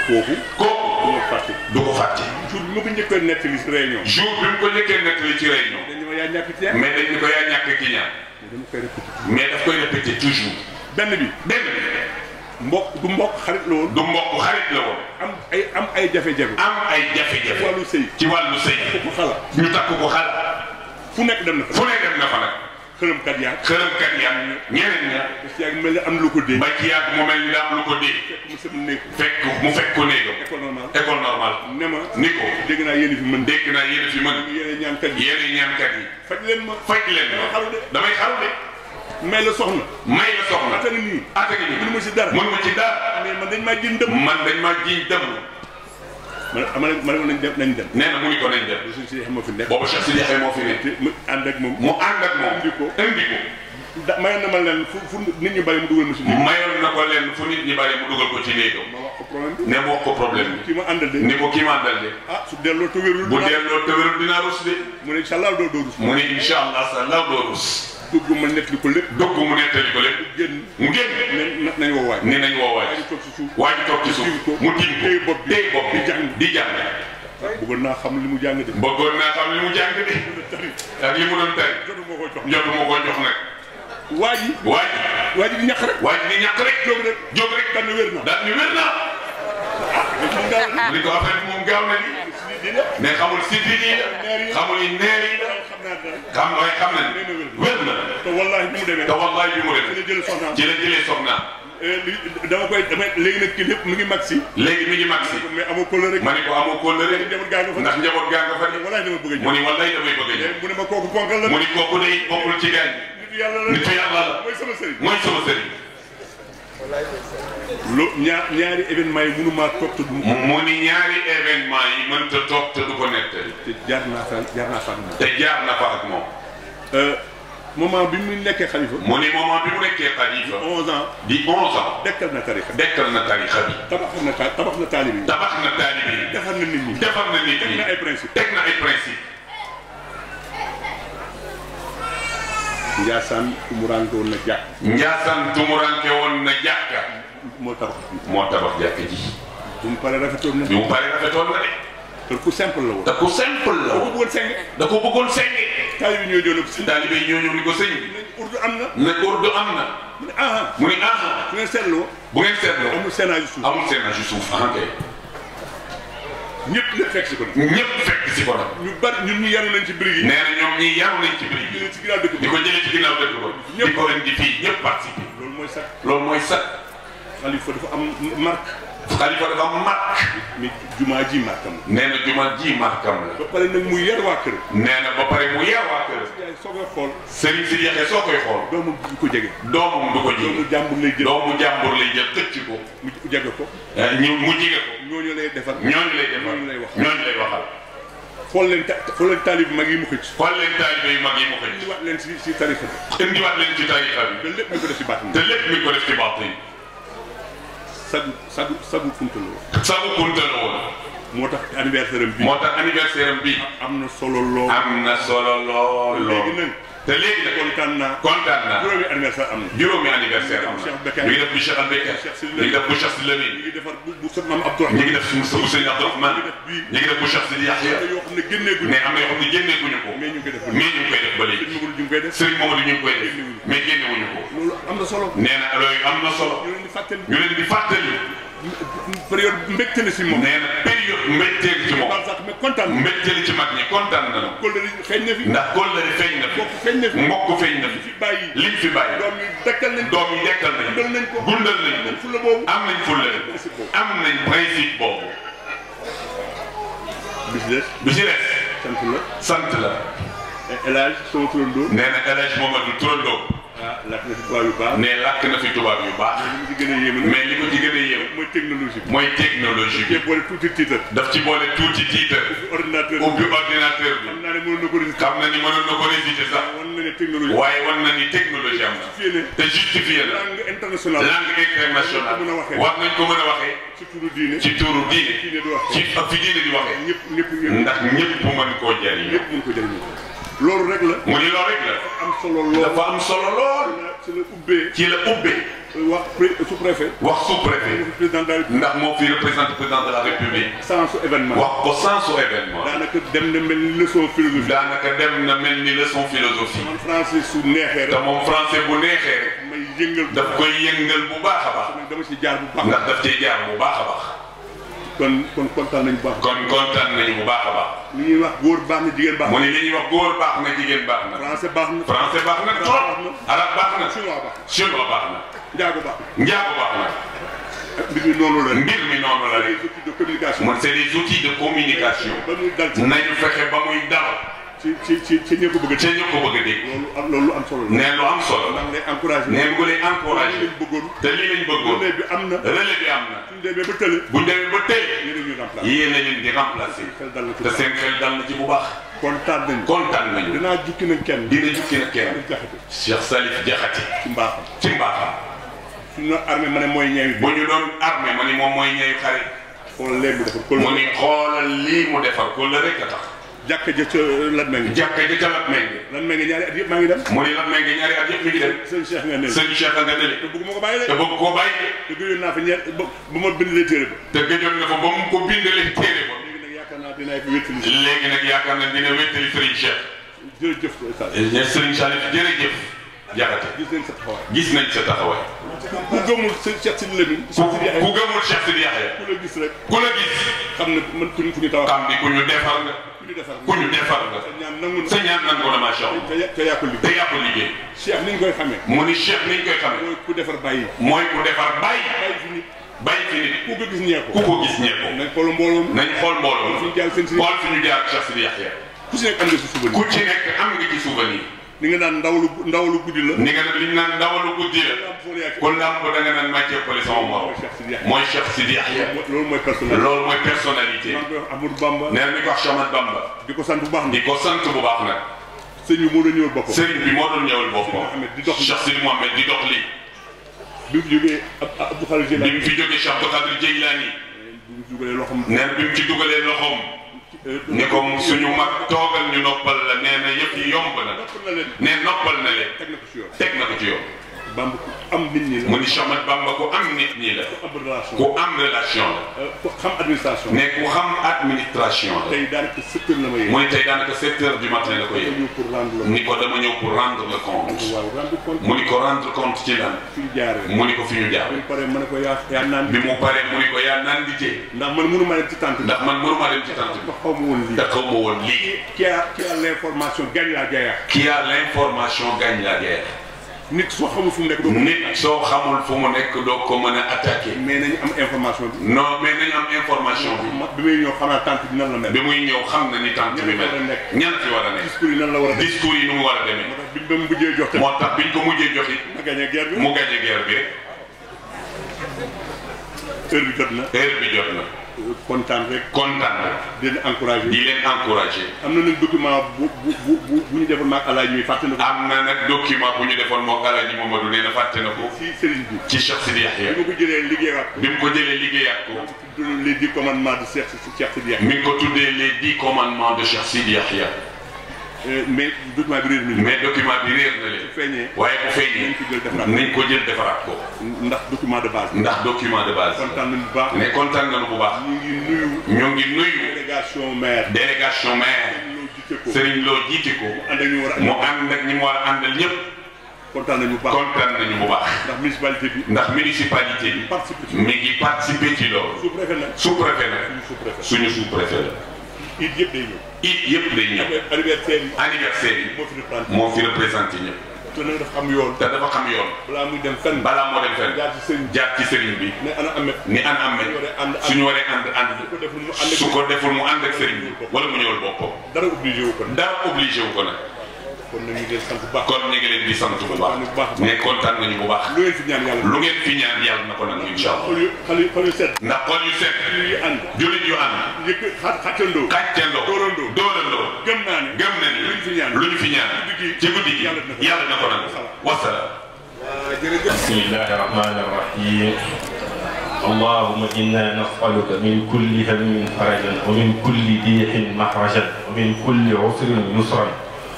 kooku. kooku. du ma fàtte. du ko fàtte. jour bi ma ko njëkkoon nettali si réunion. jour bi mu ko njëkkee nettali ci réunion. dañu ma yaa ñàkk ci mais dañ ni ko yaa ñàkk ki ñaan. dama koy répété. mais daf koy répété toujours. benn bi. benn bi. mbokk du mbokk xarit la woon. du mbokk xarit la woon. am ay jafe-jafe. am ay jafe-jafe. ci wàllu sëy. ci wàllu sëy. ko xala. ñu takk ko xala. fu nekk dem na fa. fu ne dem na fa nag. xërëmkat yaa. xërëmkat yaa ñeneen ña. parce que yaa ngi mel ni am lu ko dee. ba ci yàgg mu mel ni daa am lu ko dee. mu sama néeg. fekk ko néegam. école normale. école normale. ne ma. ni ko. dégg naa yéen fi mën. dégg naa yéen fi mën. yéen ñaankat yi. yéen ñaankat yi. faj leen ma. faj leen ma. damay xaru de. damay xaru de. may la soxna. may la soxna. attan nii. attan nii. mënu ma si dara. mënu ma ci dara. mais man dañ maa jiñ dem. man dañ maa jiñ dem. ma ne nañ dem. nee na mu ni ko nañ dem. suñ si moo fi nekk. boobu Cheikh Sidi Yaxya moo fi nekk. mu ànd ak moom. mu ànd ak moom. indi ko. indi ko. mayoon na ma leen fu nit ñi bari mu dugal ma si. mayoon na ko leen fu nit ñi bari mu dugal ko ci néegam. ma wax ko problème bi. ne mu wax ko problème bi. kii ma àndal de. ni ko kii ma àndal de. ah su delloo te wérul. bu delloo te wérul dinaa rus de. mu ne incha allah doo rus. mu ne incha allah sa law doo rus. dugg ma nettali ko lépp. dugg mu nettali ko lépp. génn mu génn. nañ woo waay. ni nañ woo waay. waa ji toog si suuf. waa ji toog ci suuf mu tiim ko téye bopp bi téye bopp bi di jàng. bëggoon naa xam li mu jàng de. bëggoon naa xam li mu jàng de. ak li mu doon tari. jotu moo koy jox. jotu moo koy jox nag. waa ji. waa ji di ñàkk rek. waa ji di ñàkk rek. jóg rek. jóg rek. daal ni wér na. daal ni wér na. li ko affaire bi moom gaaw na ni. mais xamul siddi yi xamul yi neer yi xam na ni wér na. te wallaahi bi mu demee. te wallaahi bi mu demee. ci la jëlee soxnaam. ci la jëlee soxnaam. damay léegi nag kii lépp mu ngi mag si. léegi mi ngi mag si. mais amoo kóllëre rek. ma ni ko amoo kóllëre. njaboot gaa nga fa. ndax njaboot gaa nga fa ni. wallaahi dama bëgg a mu ni wallaahi damay bëgg a ñëw. mu ne ma kooku ponkal la. mu ni kooku day bokkul ci gaañ. nitu yàlla la. nitu yàlla la. mooy sama sëriñ. mooy sama sëriñ. ñaari événement yi mënu maa toog te du. mu ni ñaari événement yi mënta toog te du ko nettali. te jaar naa fa ak moom. te jaar na fa ak moom. moment bi mu nekkee xalifa. mu ni moment bi mu nekkee xalifa. 11 ans. di 11 ans. dekkal na tarixa. dekkal na tarixa bi. tabax na taalibe yi. tabax na taalibe yi. defar na nit ñi. defar na nit ñi. teg na ay principe. teg na ay principe. Njaasaan tumuranke woon na jàkk. Njaasaan tumuranke woon na jàkka. moo tabax moo tabax jàkk ji. bu mu paree rafetoon na. bi mu paree rafetoon na de. te ku simple la woon. te ku simple la da ko woon. bëggoon seng. da ko bëggoon senge. taalibe ñoo ñëw nag sëñ taalibe yi ñoo ñëw ni ko sëñ bi urdu am na ne urdu am na mu ne ah mu ni ah su ngeen seetloo bu ngeen seetloo amul séenage suuf amul seenage suuf kay ñëpp lépp fekk si ko nag ñëpp fekk si ko nag ñu bari ñun ñu yaru nañ ci briques yi nee na ñoom ñi yaru nañ ci briques yi ci ginnaaw dëkk di ko jëlee ci ginnaaw dëkk ba di ko indi fii ñëpp participer loolu mooy sax loolu mooy sax xalifa dafa am marque xalifa dafa am marque mais jumaa ji markam la nee na juma ji markam la ba pare nag mu yar waa kër nee na ba pare mu yar waa kër yaay soo koy xool Serigne si yaxee soo koy xool doomam du ko jege doomam du ko doomu ji jàmbur lay jël doomu jàmbur lay jël xëcc ko mu jege ko mu jige ko ñooñu lay defar ñooñu lay defal ñooñu lay wax ñooñu lay waxal xool leen taalib mag yi mu xëcc xool leen taalibe yu mag yi mu xëcc indiwaat leen si tarixa bi indiwaat leen ci tarixa bi te lépp ñu ko def si baatin te lépp mi ko def ci baatin sagu kuntaloo sagu kunta la woon moo tax anniversaire am bi moo tax anniversaire am bi am na solo lool am na solo lool léegi nag te léegi nag kontaan naa juróomi anniversaire am na juróomi anniversaire am na ñu ngi def bu Cheikh Albeka ñu ngi def bu Cheikh Sidi Lamine ñu ngi defar bu sët maam Abdourahmane ñu ngi def bu Sëñ Abdourahmane ñu ngi def bu Cheikh Sidi Yaxya yoo xam ne génneeguñu mais am na yoo xam ne génneeguñu ko mais ñu ngi koy def mais ñu ngi koy def ba léegi ñu ngi koy def Serigne Mamadou ñu ngi koy def mais génnewuñu ko loolu am na solo nee na loolu am na solo ñu leen di fàttali ñu leen di fàttali période mbégte la si moom nee na période mbégteel ci moom sax mais kontaan mbégteel ci mag ñi kontaan na la kóllëre feeñ na fi ndax kóllëre feeñ na fi mbokk feeñ na fi mbokk feeñ na fi fi bàyyi liñ fi bàyyi doom yi dekkal nañ doom yi dekkal nañ dundal nañ ko dundal nañ nañ fulla boobu am nañ fulla am nañ principe boobu bis des bi ci des sant la sant la El Hadj sama turandoo nee na El Hadj Mamadou turandoo ah lakk na fi tubaab yu baax ne làkk na fi tubaab yu baax li mu ci gën a yéeme nag mais li ko ci gën a yéem mooy technologie bi mooy technologie bi te boole tuuti tiitar daf ci boole tuuti tiitar ordinateur ubbi ordinateur bi xam naa ne mënoon na ko résister xam na ni mënoon na ko résister sax wan na ne technologie waaye wan na ni technologie am na fii ne te justifié na langue internationale langue internationale war nañ ko mën a waxee ci turu diine ci tuuru diine diine di wax ci fi diine di waxee ñëpp ndax ñëpp mën koo jariñoo ñëpp mën ko jëriñoo loolu rek la mu ni loolu rek la am solo lool dafa am solo lool ci la ubbee ci la ubbee wax sous-préfet wax sous-préfet président de la République ndax moo fi représente président de la République sans su événement wax ko sans su événement daanaka dem na mel ni leçon philosophie daanaka dem na mel ni leçon philosophie man français su neexee te rek moom français bu neexee rek may yëngal daf koy yëngal bu baax a baax dama ci jaar bu baax ndax daf cee jaar bu baax a baax kon kontaan nañu bu baax kon kontaan nañu bu baax a baax li ñuy wax góor baax na jigéen baax mu ni li ñuy wax góor baax na jigéen baax na français baax na français baax na trop arab baax na chinois baax chinois baax na njaago baax njaago baax na mbir mi noonu la mbir mi noonu la rek outils de communication man c'est des outils de communication ba muy dal ci nañu fexe ba muy dal ci ñi ko bëgg a te ñu ko bëgg a dégg loolu am solo la nee lu am solo maa ngi lay encouragé nee mu ngi lay encouragé lañ bëggoon te lii lañ bëggoon relais bi am na relais bi am na suñ demee ba tële buñ demee ba tey yéen a ñu remplacé yéen a leen di remplacer xel dal na ci te seen xel dal na ci bu baax kontaan nañu kontaan nañu dinaa jukki nañ kenn dina jukki na kenn jaxate Cheikh Salif Diakhaté ci mbaaxam ci mbaaxam suñu doon armée ma ne mooy ñeewi bu ñu doon armé ma ni moom mooy ñeeyu xare xool léegi mu defar mu ni xoolal lii mu defar ko la rek a tax jàkka ja ca Lat Menge jàkka ja ca Lat Menge Lat Menge ñaari at yëpp maa ngi dem mu ni Lat Menge ñaari at yëpp mi ngi dem sëñ Cheikh nga ne sëñ Cheikh nga nele te bëgguma ko bàyyi te de bëgg koo bàyyi te gëjoon naa fa ñeent ba ma bindalee téere ba te gëjoon na fa ba mu ko bindalee téere ba léegi nag yaakaar naa dinaa fi wéttali léegi nag yaakaar na dina wéttali Serigne Cheikh jërëjëf Serigne Salif jërëjëf Diakhaté gis nañ sa taxawaay gis nañ sa taxawaay ku gëmul sëñ Cheikh Sidi Lamine ku gëmul Cheikh Sidi Yaxya ku la gis rek ku la gis xam ne man ku ñu tawax xam ni ku ñu defar nga ku ñu defar ku ñu defar nga sa ñaan nangu na sa ñaan nangu na macha Allah te yaa ko te liggéey yaa ko liggéey Cheikh ni ñu koy xamee mu ni Cheikh niñ koy xamee mooy ku defar bàyyi mooy ku defar bàyyi bàyyi fi nit bàyyi fi nit ku ko gis ñee ko ku ko gis ñee ko nañ xool mbooloo nañ xool mbooloo fi ñu jaar seen si xool fi ñu jaar Cheikh Sidi Yaxya ku si nekk am nga si souvenir ku ci nekk am nga ci souvenir ni nga naan ndawalu guddi la ni nga ne li ñu naan ndawalu guddi la ku lamb da nga naan maa jëppale sama morom mooy Cheikh Sidi Yaxya loolu mooy personnalité loolu mooy personnalité maa ngi koy wax Amadou Bamba nee na mi ko wax Cheikh Ahmadou Bamba di ko sant bu baax di na ko sant bu baax nag sëñ bi moo doon ñëwal boppam sëriñ bi moo doon ñëwal boppam Mohamed di dox Cheikh Sidi Mohamed di dox lii bi mu jógee Abdou Khadir bi Jilani mu fi jógee Cheikh Abdou Khadir Jeylaani bi mu jógee loxoom nee na bi mu ci dugalee loxoom ni ko suñu mag toogal ñu noppal la nee na yëpp yi yomb na nopp na leen nee noppal na leen teg na ko si yoon teg na ko ci yoon Bamba ku am nit ñi la. mu ni Cheikh Ahmad Bamba ku am nit ñi la. ku am relation la. ku xam administration. ne ku xam administration la. tey daanaka 7 heures la ma yee. muy tey daanaka 7 heures du matin la ko yee. ni ko dama ñëw pour rendre le compte. mu ni ko rendre compte ci lan. mu ni ko fi ñu jaar. bi mu paree mu ne ko yaa naan. bi mu paree mu ni ko yaa naan di tee. ndax man mënu ma dem ci tànt bi. ndax man mënu ma dem ci tànt bi. xaw ma woon lii. te xaw ma woon lii. qui a l'information gagne la guerre. qui a l'information gagne la guerre. nit soo xamul fu mu nekk. nit soo xamul fu mu nekk doo ko mën a attaqué. mais nañu am information bi. non mais nañu am information bi. bi muy ñëw xam naa tànt bi nan la mel. bi muy ñëw xam na ni tànt bi mel. ñan ci war a nekk. discours yi nan la war a def. discours yi nu mu war a demee. biñ ko mujjee jox moo tax biñ ko mujjee jox it. mu gagné guerre bi. mu gagné guerre bi rek. heure bi jot na. heure bi jot na. kontaan rek. kontaan rek. di leen encouragé. di leen encouragé. am na nag document bu ñu defoon maag Alaaji ñuy fàtte na ko. am na nag document bu ñu defoon moog Alaaji Mamadou nee na fàtte na ko. ci sëriñ bi. ci Cheikh Sidi Yahya. bi ma ko jëlee liggéeyaat ko. bi mu ko jëlee liggéeyaat ko. les 10 commandements de Cheikh Sidi Yahya. mi ngi ko tuddee les 10 commandements de Cheikh Sidi Yahya. mais document bi réer na leen. mais document bi réer na leen. bu feeñee. waaye bu feeñee. nañ ko jël defaraat ko. ndax document de base. ndax document de base. kontaan nañu bu baax. ne kontaan nañu bu baax. ñu ngi nuyu. délégation maire. délégation maire. Serigne Lo jiite ko. mu ànd ak ñi mu war a àndal ñëpp. kontaan nañu bu baax. kontaan nañu bu baax. ndax municipalité bi. ndax municipalité bi. mi ngi participer ci loolu. sous-préfet la. sous-préfet la. suñu sous-préfet la. it yëpp day ñëw. it yëpp day ñëw. anniversaire yi. anniversaire yi. moo fi représenté ñëpp. te nag dafa xam yoon. te dafa xam yoon. balaa muy dem fenn. balaa moo dem fenn. jaar ci sëriñ bi. ne ana amet. ni ana amet. suñu waree ànd. su ko deful mu ànd ak sëriñ bi. wala mu ñëwal boppam. dara obligé wu ko nag. dara obligé wu ko nag. kon nag ñu ngi leen sant bu baax. kon ñu ngi leen di sant bu baax. mais kontaan nañu bu baax. lu ngeen fi ñaan yàlla. lu ngeen fi ñaan yàlla na ko nangu incha allah. xol yu set. ndax xol yu set. jullit yu ànd. jullit yu ànd. yëkk xàccandoo. xàccandoo. dóorandoo. gëm naa ne. gëm nañu lu ñu fi ñaan. ci guddi gi yàlla na ko nangu. wasalaam. bismillahi rahmani rahim. اللهم إنا نسألك من كل هم فرجا ومن كل ضيق مخرجا ومن كل عسر يسرا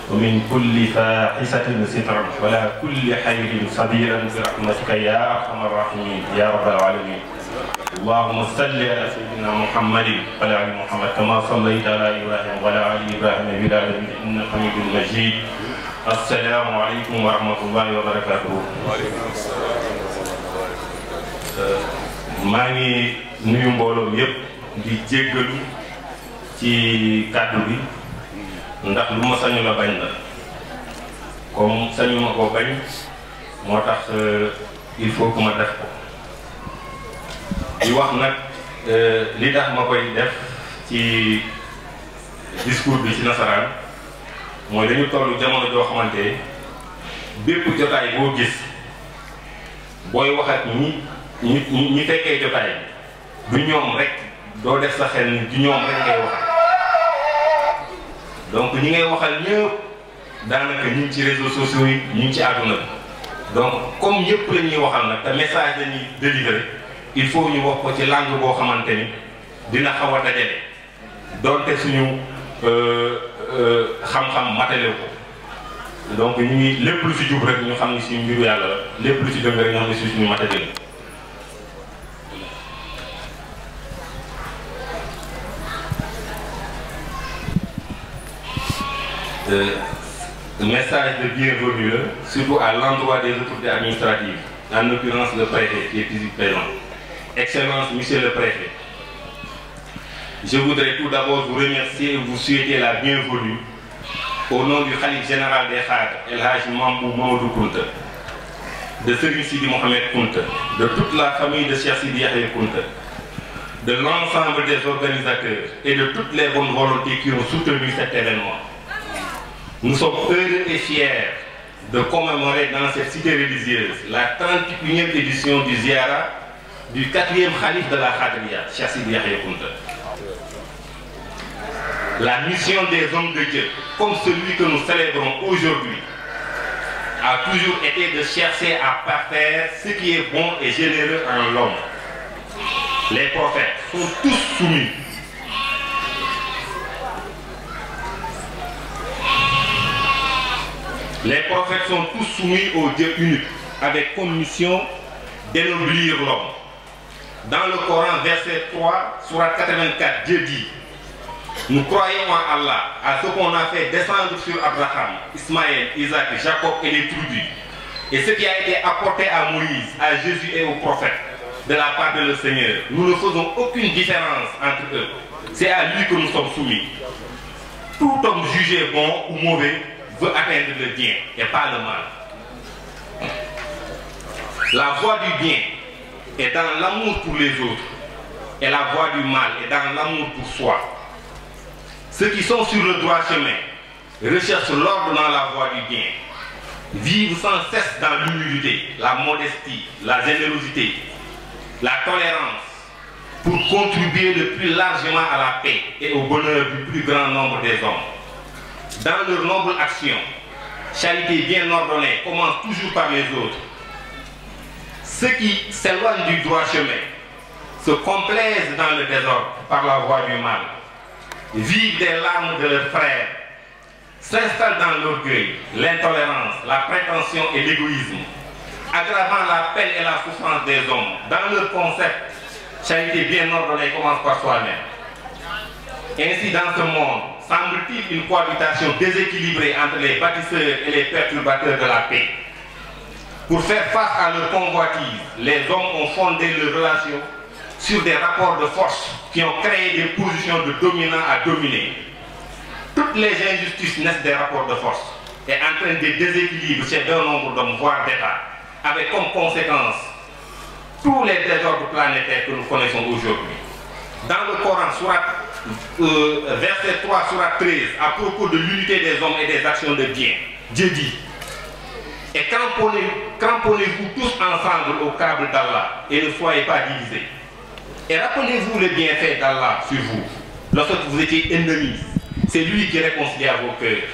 ومن كل فاحشة سترا ولا كل خير صديرا برحمتك يا أرحم الراحمين يا رب العالمين. اللهم صل على سيدنا محمد وعلى آل محمد كما صليت على إبراهيم وعلى آل إبراهيم في العالمين إنك حميد مجيد. السلام عليكم ورحمة الله وبركاته. maa ngi nuyu mbooloo mi yëpp di jéggalu ci kàddu bi ndax lu ma sañu la bañ la comme sañu ma ko bañ moo tax il faut que ma def ko di wax nag li tax ma koy def ci discours bi ci nasaraan mooy dañu toll jamono joo xamante bépp jotaay boo gis booy wax ak ñi fekkee jotaay du ñoom rek doo def sa xel ni du ñoom rek ngay waxal donc ñi ngay waxal ñëpp daanaka ñu ngi ci réseaux sociaux yi ñu ngi ci àdduna bi donc comme ñëpp la ñuy waxal nag te message lañuy délivrer il faut ñu wax ko ci langue boo xamante ni dina xaw a dajale donte suñu xam-xam matale ko donc ñu ngi lépp lu ci jub rek ñu xam ni suñu mbiru yàlla la lépp lu ci dëng rek ñu xam ni suñu matale la. Message de bienvenue, surtout à l'endroit des autorités administratives, en l'occurrence le préfet qui est ici présent. Excellence, monsieur le préfet, je voudrais tout d'abord vous remercier et vous souhaiter la bienvenue au nom du Khalife général des Khadres, El Hadj Mambou Mamadou Kounta, de Serigne Sidi Mohamed Kounta, de toute la famille de Cheikh Sidi Yahya Kounta, de l'ensemble des organisateurs et de toutes les bonnes volontés qui ont soutenu cet événement. Nous sommes heureux et fiers de commémorer dans cette cité religieuse la 31e édition du Ziara du 4e Khalif de la Khadriya, Cheikh Sidi Yahya Kounta. La mission des hommes de Dieu, comme celui que nous célébrons aujourd'hui, a toujours été de chercher à parfaire ce qui est bon et généreux en l'homme. Les prophètes sont tous soumis. Les prophètes sont tous soumis au Dieu unique. avec comme mission d'ennoblir l'homme. Dans le Coran, verset 3, sourate 84, Dieu dit: nous croyons en Allah, à ce qu'on a fait descendre sur Abraham, Ismaël, Isaac, Jacob et les tribus, et ce qui a été apporté à Moïse, à Jésus et aux prophètes de la part de le Seigneur. Nous ne faisons aucune différence entre eux. C'est à lui que nous sommes soumis. Tout homme jugé bon ou mauvais veut atteindre le bien et pas le mal. La voie du bien est dans l'amour pour les autres, et la voie du mal est dans l'amour pour soi. Ceux qui sont sur le droit chemin recherchent l'ordre dans la voie du bien, vivent sans cesse dans l'humilité, la modestie, la générosité, la tolérance, pour contribuer le plus largement à la paix et au bonheur du plus grand nombre des hommes. Dans leur noble action, charité bien ordonnée commence toujours par les autres. Ceux qui s'éloignent du droit chemin se complaisent dans le désordre par la voie du mal, vivent des larmes de leurs frères, s'installent dans l'orgueil, l'intolérance, la prétention et l'égoïsme, aggravant la peine et la souffrance des hommes. Dans leur concept, charité bien ordonnée commence par soi-même. Ainsi, dans ce monde, semble-t-il une cohabitation déséquilibrée entre les bâtisseurs et les perturbateurs de la paix. Pour faire face à leur convoitise, les hommes ont fondé leurs relations sur des rapports de force qui ont créé des positions de dominant à dominer. Toutes les injustices naissent des rapports de force et entraînent des déséquilibres chez un nombre d'hommes, voire d'États, avec comme conséquence tous les désordres planétaires que nous connaissons aujourd'hui. Dans le Coran, verset 3, sourate 13, à propos de l'unité des hommes et des actions de bien, Dieu dit: et cramponnez-vous tous ensemble au câble d'Allah et ne soyez pas divisés. Et rappelez-vous le bienfait d'Allah sur vous. Lorsque vous étiez ennemis, c'est lui qui réconcilia vos cœurs.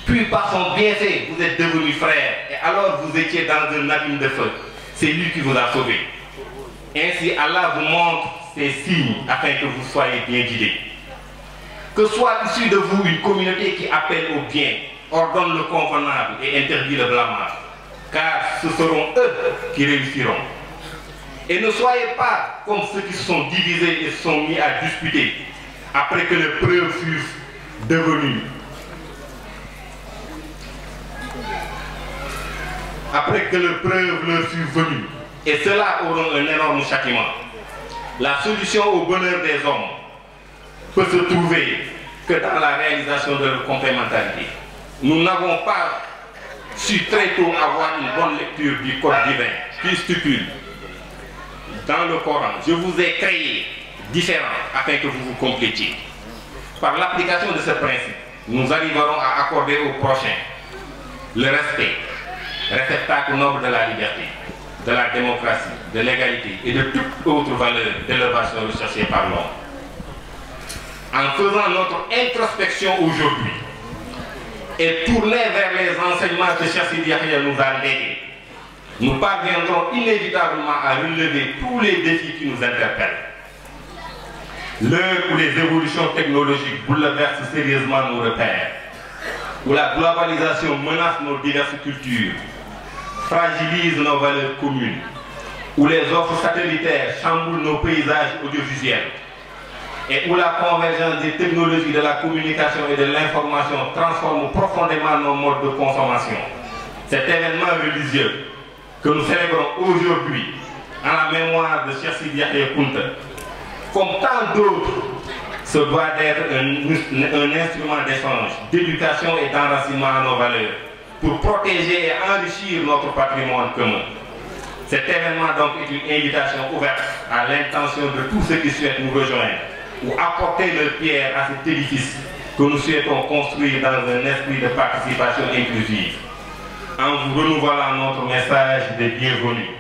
Puis par son bienfait, vous êtes devenus frères. Et alors vous étiez dans un abîme de feu. C'est lui qui vous a sauvés. Ainsi Allah vous montre ces signes afin que vous soyez bien guidés. Que soit issu de vous une communauté qui appelle au bien, ordonne le convenable et interdit le blâmable. Car ce seront eux qui réussiront. Et ne soyez pas comme ceux qui se sont divisés et se sont mis à disputer après que les preuves furent devenues. Après que les preuves leur furent venues. Et ceux-là auront un énorme châtiment. La solution au bonheur des hommes peut se trouver que dans la réalisation de leur complémentarité. Nous n'avons pas su très tôt avoir une bonne lecture du code divin qui stipule dans le Coran: je vous ai créé différents afin que vous vous complétiez. Par l'application de ce principe, nous arriverons à accorder au prochain le respect, réceptacle noble de la liberté, de la démocratie, de l'égalité et de toute autre valeur d'élévation recherchée par l'homme. En faisant notre introspection aujourd'hui et tourner vers les enseignements que Cheikh Sidi Yahya nous a légués, nous parviendrons inévitablement à relever tous les défis qui nous interpellent. L'heure où les évolutions technologiques bouleversent sérieusement nos repères, où la globalisation menace nos diverses cultures, fragilise nos valeurs communes, où les offres satellitaires chamboulent nos paysages audiovisuels, et où la convergence des technologies de la communication et de l'information transforme profondément nos modes de consommation. Cet événement religieux que nous célébrons aujourd'hui en la mémoire de Cheikh Sidi Yahya Kounta, comme tant d'autres, se doit d'être un instrument d'échange, d'éducation et d'enracinement à nos valeurs, pour protéger et enrichir notre patrimoine commun. Cet événement donc est une invitation ouverte à l'intention de tous ceux qui souhaitent nous rejoindre ou apporter leur pierre à cet édifice que nous souhaitons construire dans un esprit de participation inclusive. En vous renouvelant notre message de bienvenue,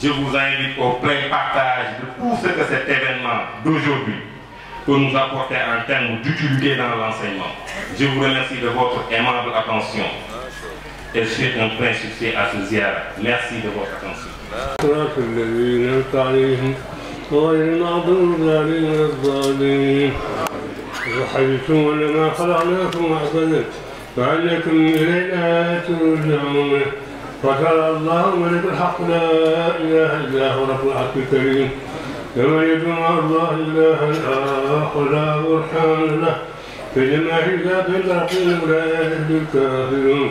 je vous invite au plein partage de tout ce que cet événement d'aujourd'hui peut nous apporter en termes d'utilité dans l'enseignement. Je vous remercie de votre aimable attention et souhaite un plein succès à ce ziara. Merci de votre attention. وحيثم لما خلقناكم أحسنا فعلكم إلينا ترجعون وقال الله ملك الحق لا إله إلا هو رب العرش الكريم ومن يدعو مع الله إلها آخر لا برهان له فجمع ذات الباطل أولئك الكافرون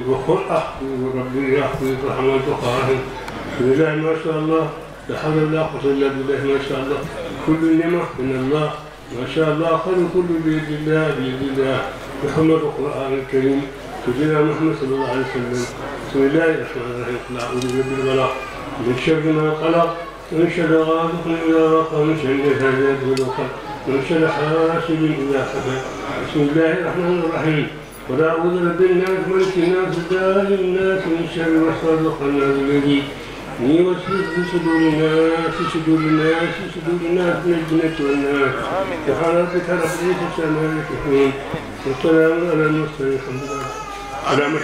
وقل أحفظ ربي يحفظ رحمة قاهر بالله ما شاء الله لا حول ولا قوة إلا بالله ما شاء الله كل نعمة من الله ما شاء الله خير كل بيد الله بيد الله محمد القرآن الكريم سيدنا محمد صلى الله عليه وسلم بسم الله الرحمن الرحيم قل أعوذ برب الفلق من شر ما خلق من شر غاسق إذا وقب من شر النفاثات في العقد من شر حاسد إذا حسد بسم الله الرحمن الرحيم قل أعوذ برب الناس ملك الناس إله الناس من شر الوسواس الخناس الذي يوسوس في صدور الناس من الجنة والناس سبحان ربك رب العزة عما يصفون والسلام على المرسلين الحمد لله على ما